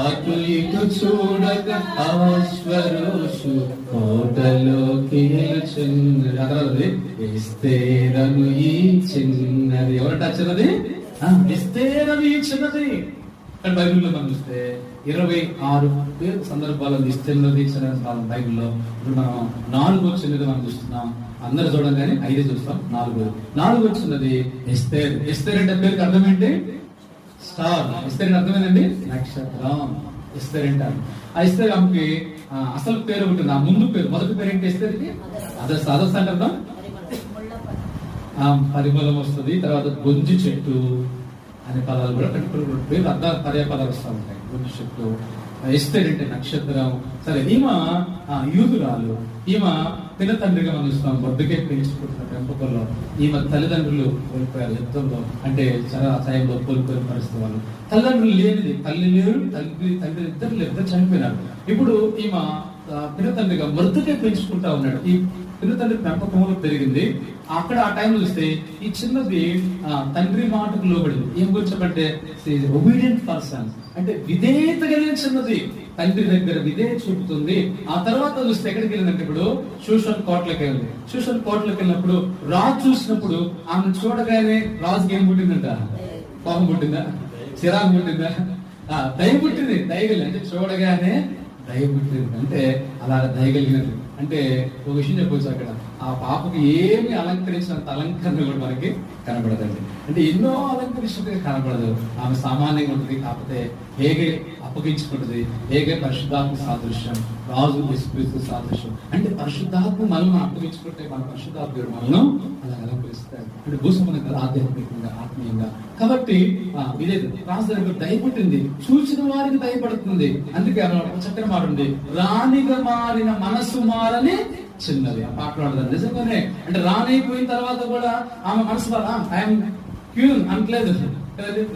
A: అటు ఇటు చూడక అమశ్వరుషు కోటలోకి వెలుచున్నది. అదరది ఎస్తేరను ఈ చిన్నది. ఎవరంట చిన్నది? ఎస్తేరను ఈ చిన్నది. కానీ బైబిల్లో మనం చూస్తే 26 సందర్భాలు ఇస్తున్నది చిన్న బైబిల్లో. ఇప్పుడు మనం 4 వచ్చినది మనం చూస్తున్నాం. అందరు చూడంగానే 5 చూస్తాం. 4 వచ్చినది ఎస్తేర్. ఎస్తేర్ అంటే పేరుకి అర్థం ఏంటి? స్టార్. ఎస్తేర్ అర్థం ఏంటండి? నక్షత్రం. ఎస్తేర్ అంటారు. ఆ ఎస్తేర్ ఆమెకి అసలు పేరు ఉంటుంది. ఆ ముందు పేరు, మొదటి పేరు ఏంటి ఎస్తేర్కి? అదర్స్. అదర్స్ అంటే అర్థం పరిమళం వస్తుంది. తర్వాత గొంజి చెట్టు అనే పదాలు కూడా పేరు అర్థ పర్యాయ పదాలు వస్తూ ఉంటాయి. గొంజి చెట్టు. ఎస్తేర్ అంటే నక్షత్రం. సరే, ఈమె యూదురాలు. ఈమె పిల్ల తండ్రిగా మనం చూస్తాం. బొద్దుకే పెంచుకుంటున్న పెంపకంలో ఈమె తల్లిదండ్రులు కోల్పోయారు యుద్ధంలో, అంటే చాలా సమయంలో కోల్పోయిన పరిస్థితి. వాళ్ళు తల్లిదండ్రులు లేనిది, తల్లి లేరు, తండ్రి ఇద్దరు చనిపోయినారు. ఇప్పుడు ఈమె పిల్ల తండ్రిగా మృతుకే పెంచుకుంటా ఉన్నాడు. ఈ పిల్ల తండ్రి పెంపకంలో పెరిగింది. అక్కడ ఆ టైంలో చూస్తే ఈ చిన్నది తండ్రి మాటకు లోబడింది. ఏం గురించంటే ఒబీడియంట్ పర్సన్, అంటే విధేయత కలిగిన చిన్నది. తండ్రి దగ్గర విధేయత చూపుతుంది. ఆ తర్వాత చూస్తే ఎక్కడికి వెళ్ళిందంటే ఇప్పుడు షూషన్ కోటలోకి వెళ్ళింది. షూషన్ కోటలోకి వెళ్ళినప్పుడు రాజు చూసినప్పుడు ఆమెను చూడగానే రాజుకి ఏం పుట్టిందంట? కోపం పుట్టిందా? చిరాకు పుట్టిందా? దయ పుట్టింది. దయగలి అంటే చూడగానే దయ పుట్టింది. అంటే అలా దయగలిగినది. అంటే ఒక విషయం చెప్పొచ్చు, అక్కడ ఆ పాపకి ఏమి అలంకరించినంత అలంకరణ కూడా మనకి కనబడదండి. అంటే ఎన్నో అలంకరించినట్టుగా కనబడదు. ఆమె సామాన్యంగా ఉంటుంది. కాకపోతే హేగే అప్పగించుకుంటుంది. హేగే పరిశుద్ధాత్మ సాదృశ్యం, రాజు యేసుక్రీస్తు సాదృశ్యం. అంటే పరిశుద్ధాత్మ మనల్ని అప్పగించుకుంటే మన పరిశుద్ధాత్మ మనల్ని అలా అలంకరిస్తాడు. అంటే భూసంబంధం కదా, ఆధ్యాత్మికంగా, ఆత్మీయంగా. కాబట్టి ఇదే రాజు దయపట్టింది. చూసిన వారికి దయపడుతుంది. అందుకే చక్కని మాట ఉంది, రాణిగా మారిన మనసు మారని చిన్నది. ఆ పాటలు ఆడదాన్ని నిజంగానే. అంటే రాణైపోయిన తర్వాత కూడా ఆమె మనసు ఐఎమ్ క్యూన్ అనట్లేదు.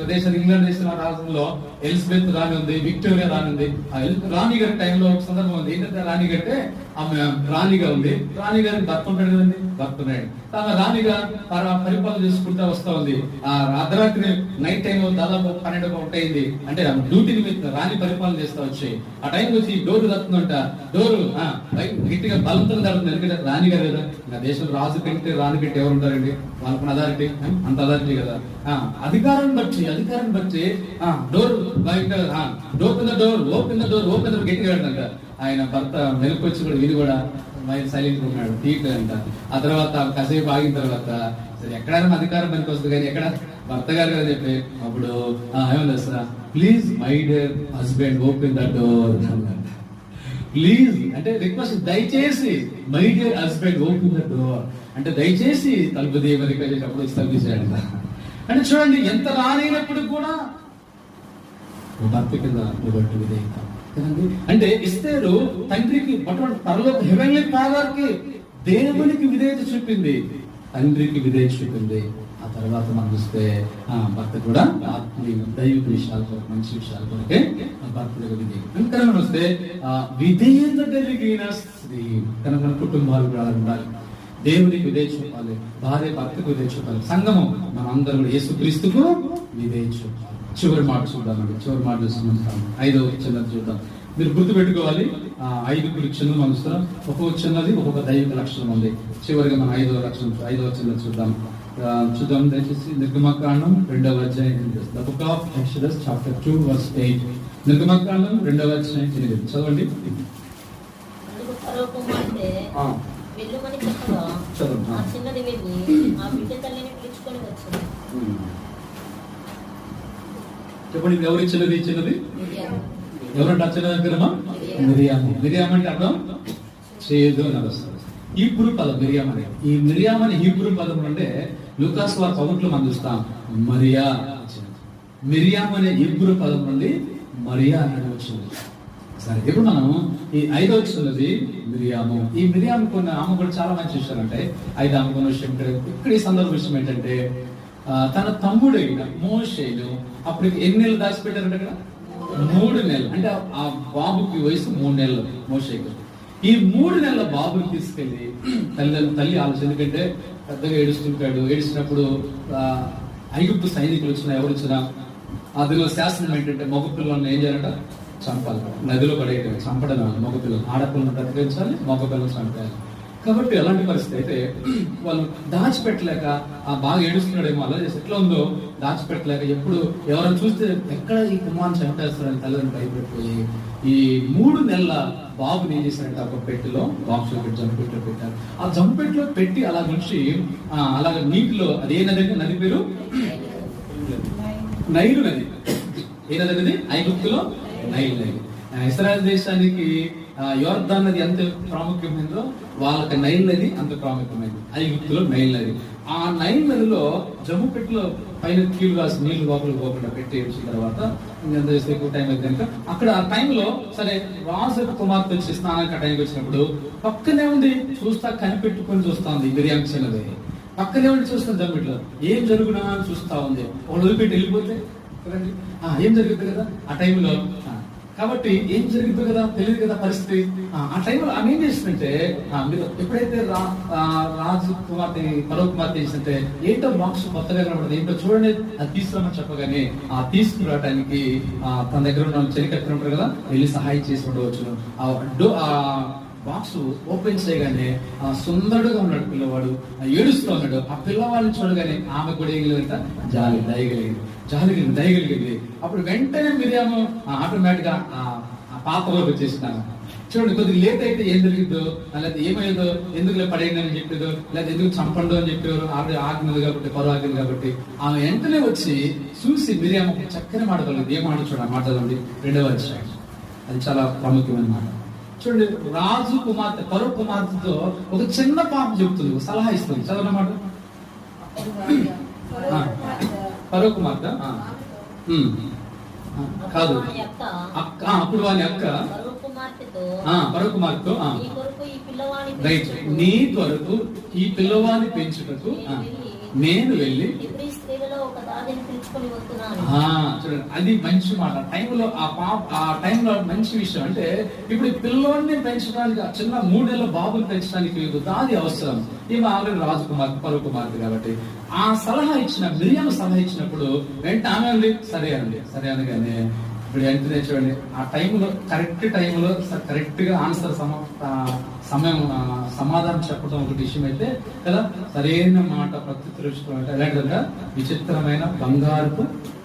A: దేశం ఇంగ్లాండ్ దేశం రాష్ట్రంలో ఎలిజబెత్ రాణి ఉంది, విక్టోరియా రాణి ఉంది. ఆ రాణి గారి టైంలో ఒక సందర్భం ఉంది. ఏంటంటే రాణి గంటే ఆమె రాణిగా ఉంది. రాణి గారికి భర్త ఉంటాడు కదండి, భర్త ఉన్నాడు. ఆమె రాణిగా పరిపాలన చేసుకుంటా వస్తా ఉంది. ఆ అర్ధరాత్రి నైట్ టైం దాదాపు 12 అయింది. అంటే డ్యూటీ నిమిత్తం రాణి పరిపాలన చేస్తా వచ్చాయి. ఆ టైం వచ్చి డోర్ తప్పుతుందంట. డోరు గట్టిగా బలంతో తడుతుంది. ఎందుకంటే రాణి గారు కదా, నా దేశం రాజు కంటే రాణి కంటే ఎవరు ఉంటారండి? వాళ్ళకున్న అథారిటీ అంత అథారిటీ కదా. అధికారాన్ని బట్టి డోర్ ఓపెన్ ద డోర్ గట్టిగా అంట. ఆయన భర్త వెనుకొచ్చి కూడా వీడు కూడా సైలెంట్ గా ఉన్నాడు, తీయట్లేదంట. ఆ తర్వాత కాసేపు ఆగిన తర్వాత సరే ఎక్కడైనా అధికారం పనికి వస్తుంది కానీ ఎక్కడ భర్త గారు కదా చెప్పి అప్పుడు ఏమన్నా sir please my dear husband open the door. Please అంటే రిక్వెస్ట్, దయచేసి my dear husband open the door అంటే దయచేసి తలుపు దేవరికి అప్పుడు తలుపు చేయాలి. అంటే చూడండి, ఎంత రానైనప్పుడు కూడా భర్త కింద విధేయత కదండి. అంటే ఎస్తేరు తండ్రికి పరలోక హెవెన్లీ ఫాదర్కి, దేవునికి విధేయత చూపింది, తండ్రికి విధేయత చూపింది. ఆ తర్వాత మనం చూస్తే భర్త కూడా దైవిక విషయాల కొరకు, మంచి విషయాల కొరకే భర్తలకు విధేయత. ఇంకా మనం వస్తే విధేయత కలిగిన స్త్రీ కనుక కుటుంబాలు కూడా ఉండాలి. దేవునికి విధేయ చూపాలి, భార్య భర్తకు విధేయ చూపాలి, సంఘము మన అందరూ కూడా యేసుక్రీస్తుకు విధేయ చూపాలి. చివరి మాట చూద్దామండి, చివరి మాట చూస్తున్నాం. 5వ వచనం చూద్దాం. మీరు గుర్తు పెట్టుకోవాలి, 5 చిన్న మనసులో ఒక్కొక్క చిన్నది ఒక్కొక్క దైవిక లక్షణం ఉంది. చివరిగా మనం 5వ వచనం చూద్దాం దయచేసి. నిర్గమకాండం 2వ అధ్యాయం, the book of Exodus chapter 2 verse 8. నిర్గమకాండం 2వ అధ్యాయం 8 చదవండి. చెప్పండి, ఎవరి చిన్నది? ఎవరంటే అచ్చిన దగ్గరమా? మిరియాము అంటే అర్థం చేదు అని వస్తుంది. హీబ్రూ పదం మిరియాం అనే. ఈ మిరియాం అనే హీబ్రూ పదం అంటే లూకాసు వార్త 1లో మనం చూస్తాం మరియా. మిరియాం అనే హీబ్రూ పదం నుండి మరియా అనేది వచ్చింది. సరే, ఇప్పుడు మనం ఈ 5వ వచనంలోది మిరియాము. ఈ మిరియాము కొన్ని ఆమె కూడా చాలా మంచి విషయాలు అంటే 5 ఆమె కొన్ని విషయం ఇక్కడ ఈ సందర్భ విషయం ఏంటంటే, తన తమ్ముడైన మోషేను అప్పటికి ఎన్ని నెలలు దాచిపెట్టారంటే అక్కడ 3 నెలలు. అంటే ఆ బాబుకి వయసు 3 నెలలు మోషేకు. ఈ 3 నెలల బాబుని తీసుకెళ్లి తల్లి ఆలోచన, ఎందుకంటే పెద్దగా ఏడుస్తుంటాడు. ఏడిచినప్పుడు ఐగుప్తు సైనికులు వచ్చినా ఎవరు వచ్చినా అందులో శాసనం ఏంటంటే మగ పిల్లలను ఏం చేయాలంట? చంపాలి, నదిలో పడేయడం, చంపడం. మగ పిల్లలు, ఆడపిల్లలను బ్రతికించాలి, మగ పిల్లలు చంపాలి. కాబట్టి అలాంటి పరిస్థితి అయితే వాళ్ళు దాచిపెట్టలేక, బాగా ఏడుస్తున్నాడేమో, అలా చేసి ఎట్లా ఉందో దాచిపెట్టలేక ఎప్పుడు ఎవరైనా చూస్తే ఎక్కడ ఈ కుమారుని చంపేస్తారని తల్లిదండ్రులు భయపడిపోయి ఈ 3 నెలల బాబుని ఏం చేశారంటే ఒక పెట్టెలో బాక్స్లో పెట్టి జంపెట్లో పెట్టారు. ఆ జంపెట్లో పెట్టి అలా నుంచి అలాగ నీటిలో, అదే నది, నది పేరు నైలు నది. ఏ నది అనేది? ఐగుప్తులో నైల్ నది. ఇశ్రాయేల్ దేశానికి యోర్దాన్ నది ఎంత ప్రాముఖ్యమైందో వాళ్ళకి నైల్ నది అంత ప్రాముఖ్యమైంది. ఐగుప్తులో నైల్ నది. ఆ నైల్ నదిలో జమ్ము పెట్టిలో పైన కీలు కాసి నీళ్లు లోపలికి పోకుండా పెట్టి వచ్చిన తర్వాత ఎంత చేస్తే ఎక్కువ టైం అయితే కనుక అక్కడ ఆ టైంలో సరే రాజు కుమార్తె వచ్చి స్నానానికి ఆ టైంకి వచ్చినప్పుడు పక్కనే ఉంది, చూస్తా కనిపెట్టుకొని చూస్తా ఉంది మిరియాం చిన్నది. పక్కనే ఉండి చూస్తాను జమ్మిట్లో ఏం జరుగునా అని చూస్తా ఉంది. వాళ్ళు వదిలిపెట్టి వెళ్ళిపోతే ఏం జరుగుతుంది కదా ఆ టైంలో. కాబట్టి ఏం జరిగిందో కదా తెలియదు కదా పరిస్థితి. ఆ టైంలో ఆమె ఏం చేసిందంటే, మీరు ఎప్పుడైతే రాజు కుమార్తె పరో కుమార్తె చేసిందంటే ఏంటో బాక్స్ కొత్తగా కనబడుతుంది, ఏంటో చూడండి అది తీసుకురామని చెప్పగానే ఆ తీసుకురావడానికి తన దగ్గర ఉన్న చెలికత్తులు ఉంటారు కదా, వెళ్ళి సహాయం చేసి ఉండవచ్చు. ఆ బాక్స్ ఓపెన్ చేయగానే సుందరుడుగా ఉన్నాడు పిల్లవాడు, ఏడుస్తూ ఉన్నాడు. ఆ పిల్లవాడిని చూడగానే ఆమె కూడా ఏగలిగితే దయగలిగింది. అప్పుడు వెంటనే మిరియాము ఆటోమేటిక్ గా ఆ పాత్రలోకి వచ్చేసినాను. చూడండి, కొద్దిగా లేట్ అయితే ఏం జరిగిద్దో, లేదా ఏమైందో, ఎందుకు పడేయండి అని చెప్పేదో, లేదా ఎందుకు చంపండు అని చెప్పేవారు. ఆవిడ ఆగినది కాబట్టి, పరువు ఆగింది కాబట్టి ఆమె వెంటనే వచ్చి చూసి మిరియాము చక్కని మాట కలిగింది. ఏ మాట చూడ మాట్లాడండి, 2వ అధ్యాయం. అది చాలా ప్రాముఖ్యమైన మాట. చూడండి, రాజు కుమార్తె పరో కుమార్తెతో ఒక చిన్న పాప చెప్తుంది, సలహా ఇస్తుంది. చదవనమాట. పరో కుమార్తె కాదు అక్క. అప్పుడు వాని అక్క పరో కుమార్తెతో రైట్, నీ కొరకు ఈ పిల్లవాడిని పెంచుటకు నేను వెళ్ళి. చూడండి, అది మంచి మాట. ఆ టైంలో మంచి విషయం అంటే ఇప్పుడు ఈ పిల్లోడిని పెంచడానికి, చిన్న 3 నెలల బాబుని పెంచడానికి దాది అవసరం. ఈమె ఆల్రెడీ రాజకుమార్తె పరో కుమార్తె కాబట్టి ఆ సలహా మిరియాము సలహా ఇచ్చినప్పుడు వెంటనే ఆమె సరే అనగానే ఇప్పుడు వెంటనే చూడండి, ఆ టైంలో కరెక్ట్ టైంలో కరెక్ట్ గా ఆన్సర్ సమాధానం చెప్పడం ఒక విషయం అయితే కదా. సరైన మాట ప్రత్యుత్తరం ఎలాంటిదంటే విచిత్రమైన బంగారపు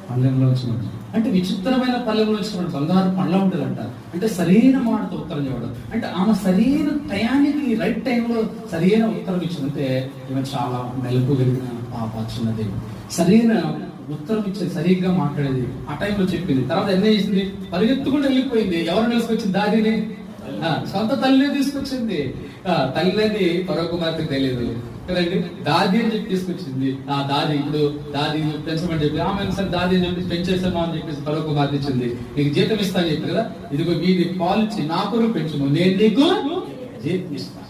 A: పళ్ళెంలో వచ్చినట్టు. అంటే విచిత్రమైన పళ్ళెంలో వచ్చినప్పుడు బంగారు పళ్ళ ఉంటుందంట. అంటే సరైన మాటతో ఉత్తరం చెప్పడం అంటే ఆమె సరైన టయానికి రైట్ టైంలో సరైన ఉత్తరం ఇచ్చిందంటే ఈమె చాలా మెలకు కలిగిన పాప చిన్నది. సరైన ఉత్తరం ఇచ్చేది, సరిగ్గా మాట్లాడేది, ఆ టైంలో చెప్పింది. తర్వాత ఎన్న చేసింది, పరిగెత్తుకుంటూ వెళ్ళిపోయింది. ఎవరు తీసుకొచ్చింది? దాదిని, సొంత తల్లినే తీసుకొచ్చింది. తల్లిని పరో కుమార్తెకు తెలియదు కదండి, దాది అని చెప్పి తీసుకొచ్చింది. దాది ఇప్పుడు దాది పెంచమని చెప్పి ఆమె సరే దాది అని చెప్పి పెంచేసామా అని చెప్పేసి పరో కుమార్తె ఇచ్చింది. నీకు జీతం ఇస్తా అని చెప్పి కదా, ఇదిగో మీది పాలిచ్చి నా కొరకు పెంచుము, నేను నీకు జీతం ఇస్తా.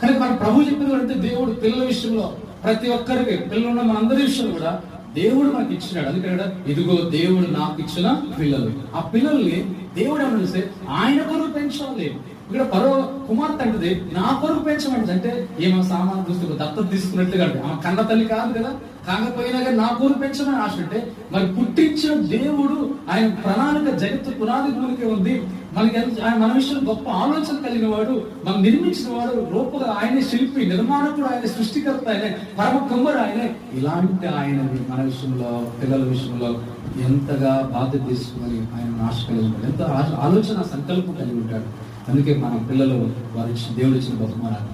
A: కానీ మన ప్రభు చెప్పింది అంటే దేవుడు పిల్లల విషయంలో ప్రతి ఒక్కరికి, పిల్లలు ఉన్న మనందరి విషయంలో కూడా దేవుడు మనకి ఇచ్చినాడు. అందుకని ఇదిగో దేవుడు నాకు ఇచ్చిన పిల్లలు. ఆ పిల్లల్ని దేవుడు ఏమనిస్తే ఆయన కొరకు పెంచాలి. ఇక్కడ పరో కుమార్తె అంటది నా కొరకు పెంచమంటది. అంటే ఏమో సామాన్ దుస్తులు దత్తత తీసుకున్నట్టుగా అంటే ఆమె కన్న తల్లి కాదు కదా, కాకపోయినా కానీ నా కొరకు పెంచమని ఆశ. అంటే మరి పుట్టించిన దేవుడు ఆయన ప్రణాళిక జగత్తు పునాది భూమికి ఉంది. మనకి మన విషయంలో గొప్ప ఆలోచన కలిగిన వాడు, మనం నిర్మించిన వాడు, రూపగా ఆయనే శిల్పి, నిర్మాణకుడు ఆయన, సృష్టికర్త ఆయనే, పరమ కుమ్మరు ఆయనే. ఇలాంటి ఆయనని మన విషయంలో, పిల్లల విషయంలో ఎంతగా బాధ్యత తీసుకుని ఆయన ఆశ కలిగి ఉంటాడు, ఎంత ఆలోచన సంకల్పం కలిగి ఉంటాడు. అందుకే మన పిల్లలు వారి దేవుడు ఇచ్చిన బహుమానాలు,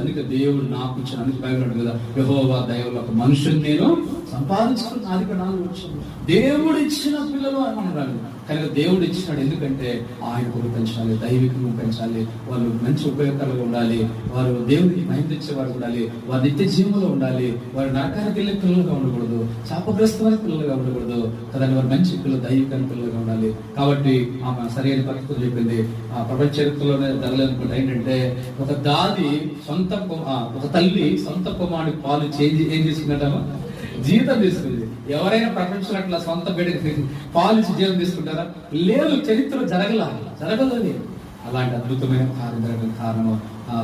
A: అందుకే దేవుడు నాకు ఇచ్చిన అందుకు భయపడ్డాడు కదా, యెహోవా దయవల్ల ఒక మనుషుని నేను సంపాదించుకున్న ఆదికాండం వచ్చింది. దేవుడు ఇచ్చిన పిల్లలు అని అన్నాడు. కనుక దేవుడు ఇచ్చినాడు, ఎందుకంటే ఆయన కొరకు పెంచాలి, దైవికంగా పెంచాలి, వాళ్ళు మంచి ఉపయోగకరంగా ఉండాలి, వారు దేవుడికి మహిమ తెచ్చేవారు ఉండాలి, వారి నిత్య జీవంలో ఉండాలి, వారు నరకానికి వెళ్ళే పిల్లలుగా ఉండకూడదు, శాపగ్రస్తమైన పిల్లలుగా ఉండకూడదు కదా, వారు మంచి పిల్లలు, దైవికమైన పిల్లలుగా ఉండాలి. కాబట్టి ఆమె సరైన పద్ధతులు చెప్పింది. ఆ ప్రపంచ చరిత్రలోనే జరగలేదనుకుంటే ఏంటంటే, ఒక తల్లి సొంత కుమారుడికి పాలు ఏం తీసుకున్నట్టమా, జీవితం తీసుకుంది. ఎవరైనా ప్రపంచంలో అట్లా సొంత బిడ్డకి పాలించి జీవం తీసుకుంటారా? లేదు, చరిత్ర జరగలేదు. అలాంటి అద్భుతమైన కార్యం జరగడానికి కారణం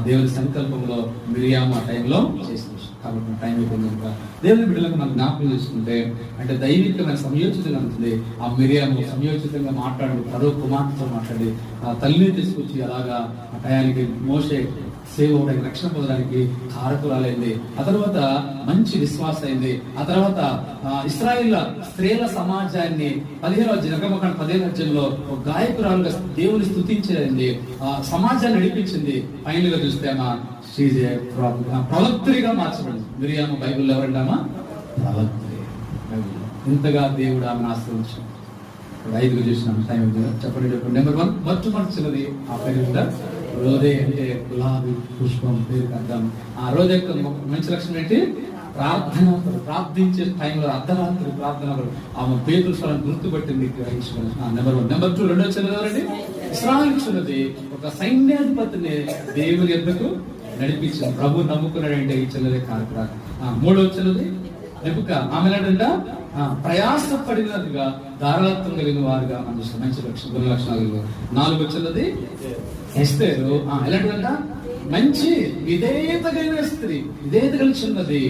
A: దేవుని సంకల్పంలో మిరియాము ఆ టైంలో చేసిన విషయం. కాబట్టి టైం అయిపోయింది కనుక దేవుని బిడ్డలకు మనం జ్ఞాపకం చేసుకుంటే, అంటే దైవికమైన సంయోచితంగా ఉంటుంది. ఆ మిరియాము సంయోచితంగా మాట్లాడి పరో కుమార్తెతో మాట్లాడి ఆ తల్లిని తీసుకొచ్చి అలాగా ఆ టయానికి మోసే సేవ అవడానికి, రక్షణ పొందడానికి కారకురాలైంది. ఆ తర్వాత మంచి విశ్వాస అయింది. ఆ తర్వాత ఇశ్రాయేల్ స్త్రీల సమాజాన్ని 15వ అధ్యాయంలో ఒక గాయకురాలుగా దేవుని స్తుతించేది, సమాజాన్ని నడిపించింది. ఫైనల్ గా చూస్తే ప్రవక్త్రిగా మార్చబడింది. మిరియాము బైబిల్లో ఎవరంటామా? ప్రవక్త్రి. ఇంతగా దేవుడు ఆమెను ఆశ్రయించాడు. 5గా చూసినాం, టైం చెప్పండి. నెంబర్ 1 మొట్టమొదటిది ఆ పేరు రోదే, అంటే గులాబీ పుష్పం పేరుకి అర్థం. ఆ రోజు యొక్క మంచి లక్షణం ఏంటి? ప్రార్థన. ప్రార్థించే టైంలో అర్ధరాత్రి ప్రార్థన ఆమె పేతురు స్వరం గుర్తుపట్టింది. నెంబర్ 1. నెంబర్ 2 రెండో చిన్నది ఎవరండి? ఇశ్రాయేలు చిన్నది ఒక సైన్యాధిపతిని దేవుని ఎద్దకు నడిపించింది. ప్రభు నమ్ముకున్నాడంటే ఈ చిన్నదే కారకురాలు. 3వ చిన్నది నెబుక. ఆమె ఏంటంట ప్రయాసపడినదిగా ధారాళత్వం కలిగిన వారుగా మనం చూస్తాం. మంచి లక్షణాలు. 4వ చిన్నది ఎస్తేరు. ఎలాంటిదంట? మంచి విధేయతగైన స్త్రీ, విధేయత కలిగినది,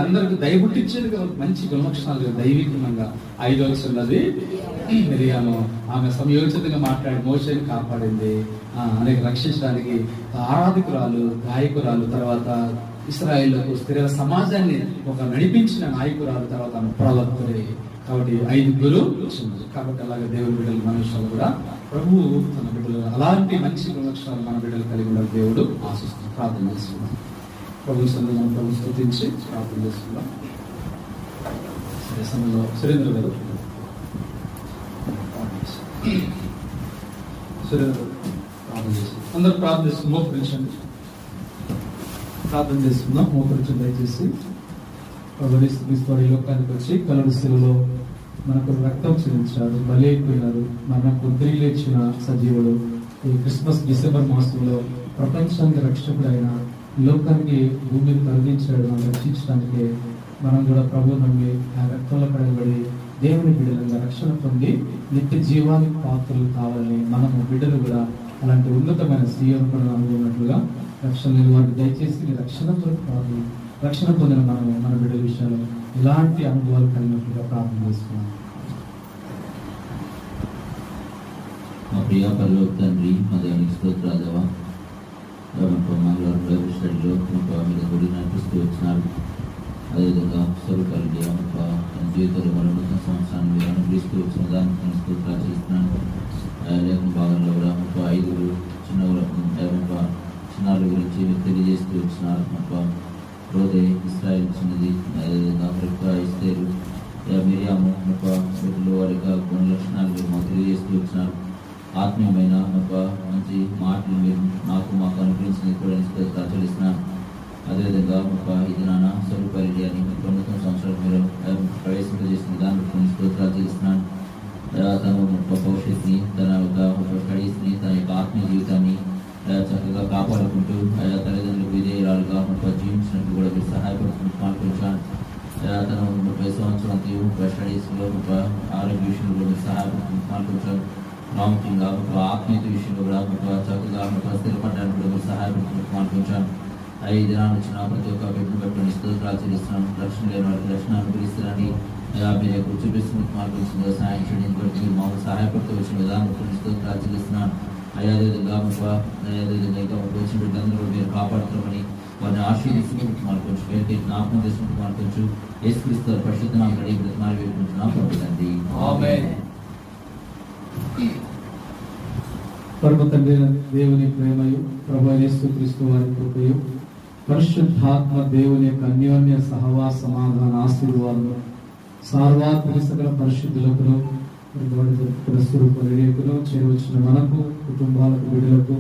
A: అందరికి దయ పుట్టించేది, మంచి గుణలక్షణాలు దైవికంగా. 5వ చిన్నది మిరియాము. ఆమె సంయోచితంగా మాట్లాడి మోషేని కాపాడింది, అనేక రక్షించడానికి ఆరాధకురాలు, గాయకురాలు, తర్వాత ఇశ్రాయేలుకు స్త్రీల సమాజాన్ని ఒక నడిపించిన నాయకురాలు, తర్వాత ప్రవక్త్రి. కాబట్టి 5 వచ్చింది. కాబట్టి అలాగే దేవుని బిడ్డలు మన విషయాలు కూడా ప్రభు తన బిడ్డలు అలాంటి మంచి లక్షణాలు మన బిడ్డలు కలిగి ఉండాలి దేవుడు ఆశిస్తుంది. ప్రార్థన చేసుకుందాం. ప్రభు సందర్భం ప్రభు స్తుతించి ప్రార్థన చేసుకుందాం. సమయంలో సురేంద్ర గారు ప్రార్థన చేస్తుంది. అందరూ ప్రార్థన చేస్తుంది. మోకరించండి, ప్రార్థన చేసుకుందాం. మోకరించండి దయచేసి. ఈ లోకానికి వచ్చి కలుడు శిలువలో మనకు రక్తం చెల్లించాడు, బలి అయిపోయినారు, మనకు తిరిగి లేచిన సజీవుడు. ఈ క్రిస్మస్ డిసెంబర్ మాసంలో ప్రపంచానికి రక్షకుడు అయిన లోకానికి భూమిని తొలగించాడు. మనం రక్షించడానికి మనం కూడా ప్రభు నమ్మి ఆ రక్తంలో పడబడి దేవుని బిడ్డలుగా రక్షణ పొంది నిత్య జీవానికి పాత్రలు కావాలని మనము బిడ్డలు కూడా అలాంటి ఉన్నతమైన సీఎం కూడా అనుకున్నట్లుగా రక్షణ వారికి దయచేసి రక్షణ పొందిన మనము మన బిడ్డల విషయాలు ఇలాంటి అనుభవాలు కలిగినట్లుగా ప్రార్థన చేసుకున్నాం.
B: మా ప్రియ పరలోక తండ్రి, మా దేవునికి స్తోత్రాలు. మంగళవారం స్టడీలో మీరు గుడి నడిపిస్తూ వచ్చినారు. అదేవిధంగా స్వరూపాలు తన జీవితంలో మన నూతన సంవత్సరాన్ని మీరు అనుగ్రహిస్తూ వచ్చిన దానికి స్తోత్రాలు చేస్తున్నాను. లేఖన భాగంలో కూడా 5 చిన్నారుల గురించి మీరు తెలియజేస్తూ వచ్చినారు. రోజే ఇశ్రాయేలు చిన్నది, అదేవిధంగా ఇస్తేరు, మిరియాము వీటిలో వారి యొక్క గుణ లక్షణాలు మీరు మాకు తెలియజేస్తూ వచ్చినారు. ఆత్మీయమైన మంచి మాటలు మీరు మాకు అనుగ్రహించిన కూడా చెల్లిస్తున్నాను. అదేవిధంగా ఇది నాన్న స్వరూపారెడ్డి అని 90 సంవత్సరాలు మీరు ప్రవేశింపజేసిన దాన్ని స్తోత్రాలు చెల్లిస్తున్నాను. తన భవిష్యత్తుని, తన యొక్క స్టడీస్ని, తన యొక్క ఆత్మీయ జీవితాన్ని చక్కగా కాపాడుకుంటూ తల్లిదండ్రులకు విధేయురాలుగా జీవించినట్టు కూడా మీరు సహాయపడుతుంటూ పాల్గొంచాను. తన 30 సంవత్సరాలకి స్టడీస్లో ఆరోగ్య విషయంలో మీరు సహాయపడుతుంటూ పాల్గొంచాను. ప్రాముఖ్యంగా ఆత్మీయత విషయంలో కూడా చక్కగా స్థిరపడడానికి కూడా మీరు సహాయపడుతున్నట్టు అనుకుంటాను. 5 దినాలు వచ్చిన ప్రతి ఒక్క బిడ్డను బట్టి స్తోత్రాలు చెల్లిస్తున్నాను. రక్షణ లేని వారికి రక్షణ అనుగ్రహిస్తున్నారని మీరు ఎప్పుడు చూపిస్తున్నట్టు మార్పించిందో సహాయం చేయడానికి బట్టి మీరు మాకు సహాయపడుతూ వచ్చిన విధానం స్తోత్రాలు చెల్లిస్తున్నాను. అదేవిధంగా ఇంకా వచ్చిన బిడ్డలందరూ మీరు కాపాడుతామని వారిని ఆశీర్వదిస్తున్నట్టు మార్పించు పేరుకి జ్ఞాపకం చేసినట్టు మార్పించు యేసుక్రీస్తు పరిశుద్ధ నామమున అడిగి బ్రతిమాలి వేడుకుంటున్నాం తండ్రి.
A: ఆమేన్.
C: పరమ తండ్రి దేవుని ప్రేమయు ప్రభువైన యేసుక్రీస్తు వారి కృపయు పరిశుద్ధాత్మ దేవుని యొక్క అన్యోన్య సహవాస సమాధాన ఆశీర్వాదము సార్వత్రిక సకల పరిశుద్ధులకు స్వరూపకును చేరవచ్చిన మనకు కుటుంబాలకు బిడ్డలకు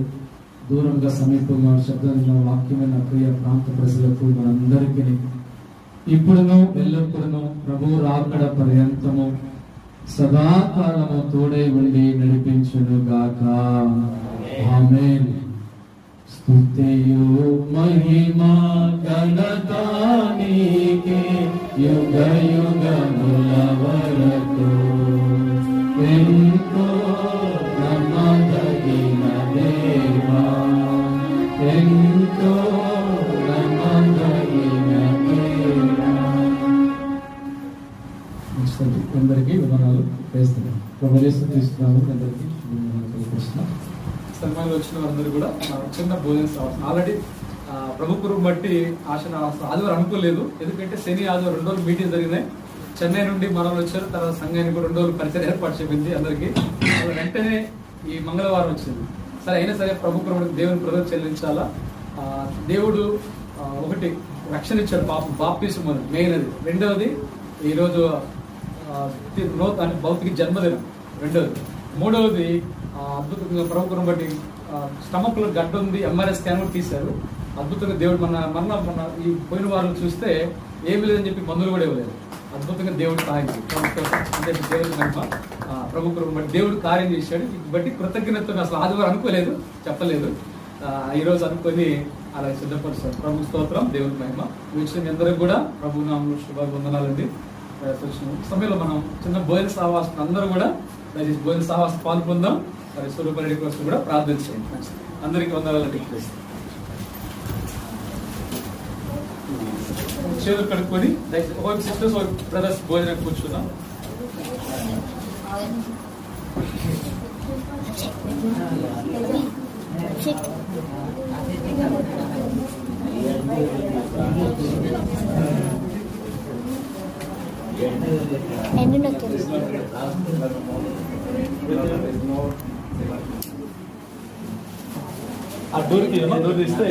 C: దూరంగా సమీపంగా శబ్దంగా వాక్యమైన ప్రియ ప్రాంత ప్రజలకు మనందరికీ ఇప్పుడును ఎల్లప్పుడూ ప్రభు రాకడ పర్యంతము సదాకాలము తోడై ఉండి నడిపించును గాక. ఆమేన్. స్తుతియు మహిమా ఘనత నీకే యుగ యుగముల వరకు. ఎంతో నమ్మదగిన దేవా, ఎంతో నమ్మదగిన దేవా. అందరికీ వివరాలు వేస్తున్నాం. ప్రభుత్వం తీసుకున్నాము. అందరికీ
D: సన్మానంలో వచ్చిన వారందరూ కూడా చిన్న భోజనం రావచ్చు. ఆల్రెడీ ప్రభు కురువు బట్టి ఆదివారం అనుకోలేదు, ఎందుకంటే శని ఆదివారం 2 రోజులు మీటింగ్ జరిగినాయి. చెన్నై నుండి మనలు వచ్చారు, తర్వాత సంఘానికి కూడా 2 రోజులు పరిచయం ఏర్పాటు చెప్పింది అందరికీ. వెంటనే ఈ మంగళవారం వచ్చింది. సరే అయినా సరే ప్రభు కురువుకి దేవుని ప్రజలు చెల్లించాలా. దేవుడు ఒకటి రక్షణ ఇచ్చాడు, బాప్తిసం మెయిన్ అది. రెండవది ఈరోజు భౌతిక జన్మదినం రెండవది. మూడవది అద్భుతంగా ప్రభుత్వం బట్టి స్టమక్ లో గడ్డ ఉంది, ఎంఆర్ఐ స్కాన్ కూడా తీశారు. అద్భుతంగా దేవుడు మన ఈ పోయిన వారం చూస్తే ఏమి లేదని చెప్పి మందులు కూడా ఇవ్వలేదు. అద్భుతంగా దేవుడు సహాయం అంటే దేవుడి మహిమ ప్రభుత్వం బట్టి దేవుడు కార్యం చేశాడు. బట్టి కృతజ్ఞతతో అసలు ఆదివారం అనుకోలేదు, చెప్పలేదు. ఈరోజు అనుకొని అలా సిద్ధపరుస్తారు. ప్రభు స్తోత్రం, దేవుడి మహిమ. విషయం అందరికి కూడా ప్రభు నామములో శుభవందనాలండి. సమయంలో మనం చిన్న భోజన సహవాసం అందరూ కూడా దయచేసి భోజన సహవాసం పాల్పొందాం. మరి స్వరూపరెడ్డి కోసం కూడా ప్రార్థన చేయండి. అందరికీ వందనాలండి. చేతులు కడుక్కొని దయచేసి ఒక సిస్టర్స్ ఒక బ్రదర్స్ భోజనం కూర్చుందాం. ఆ డోర్కి డోర్ తీస్తే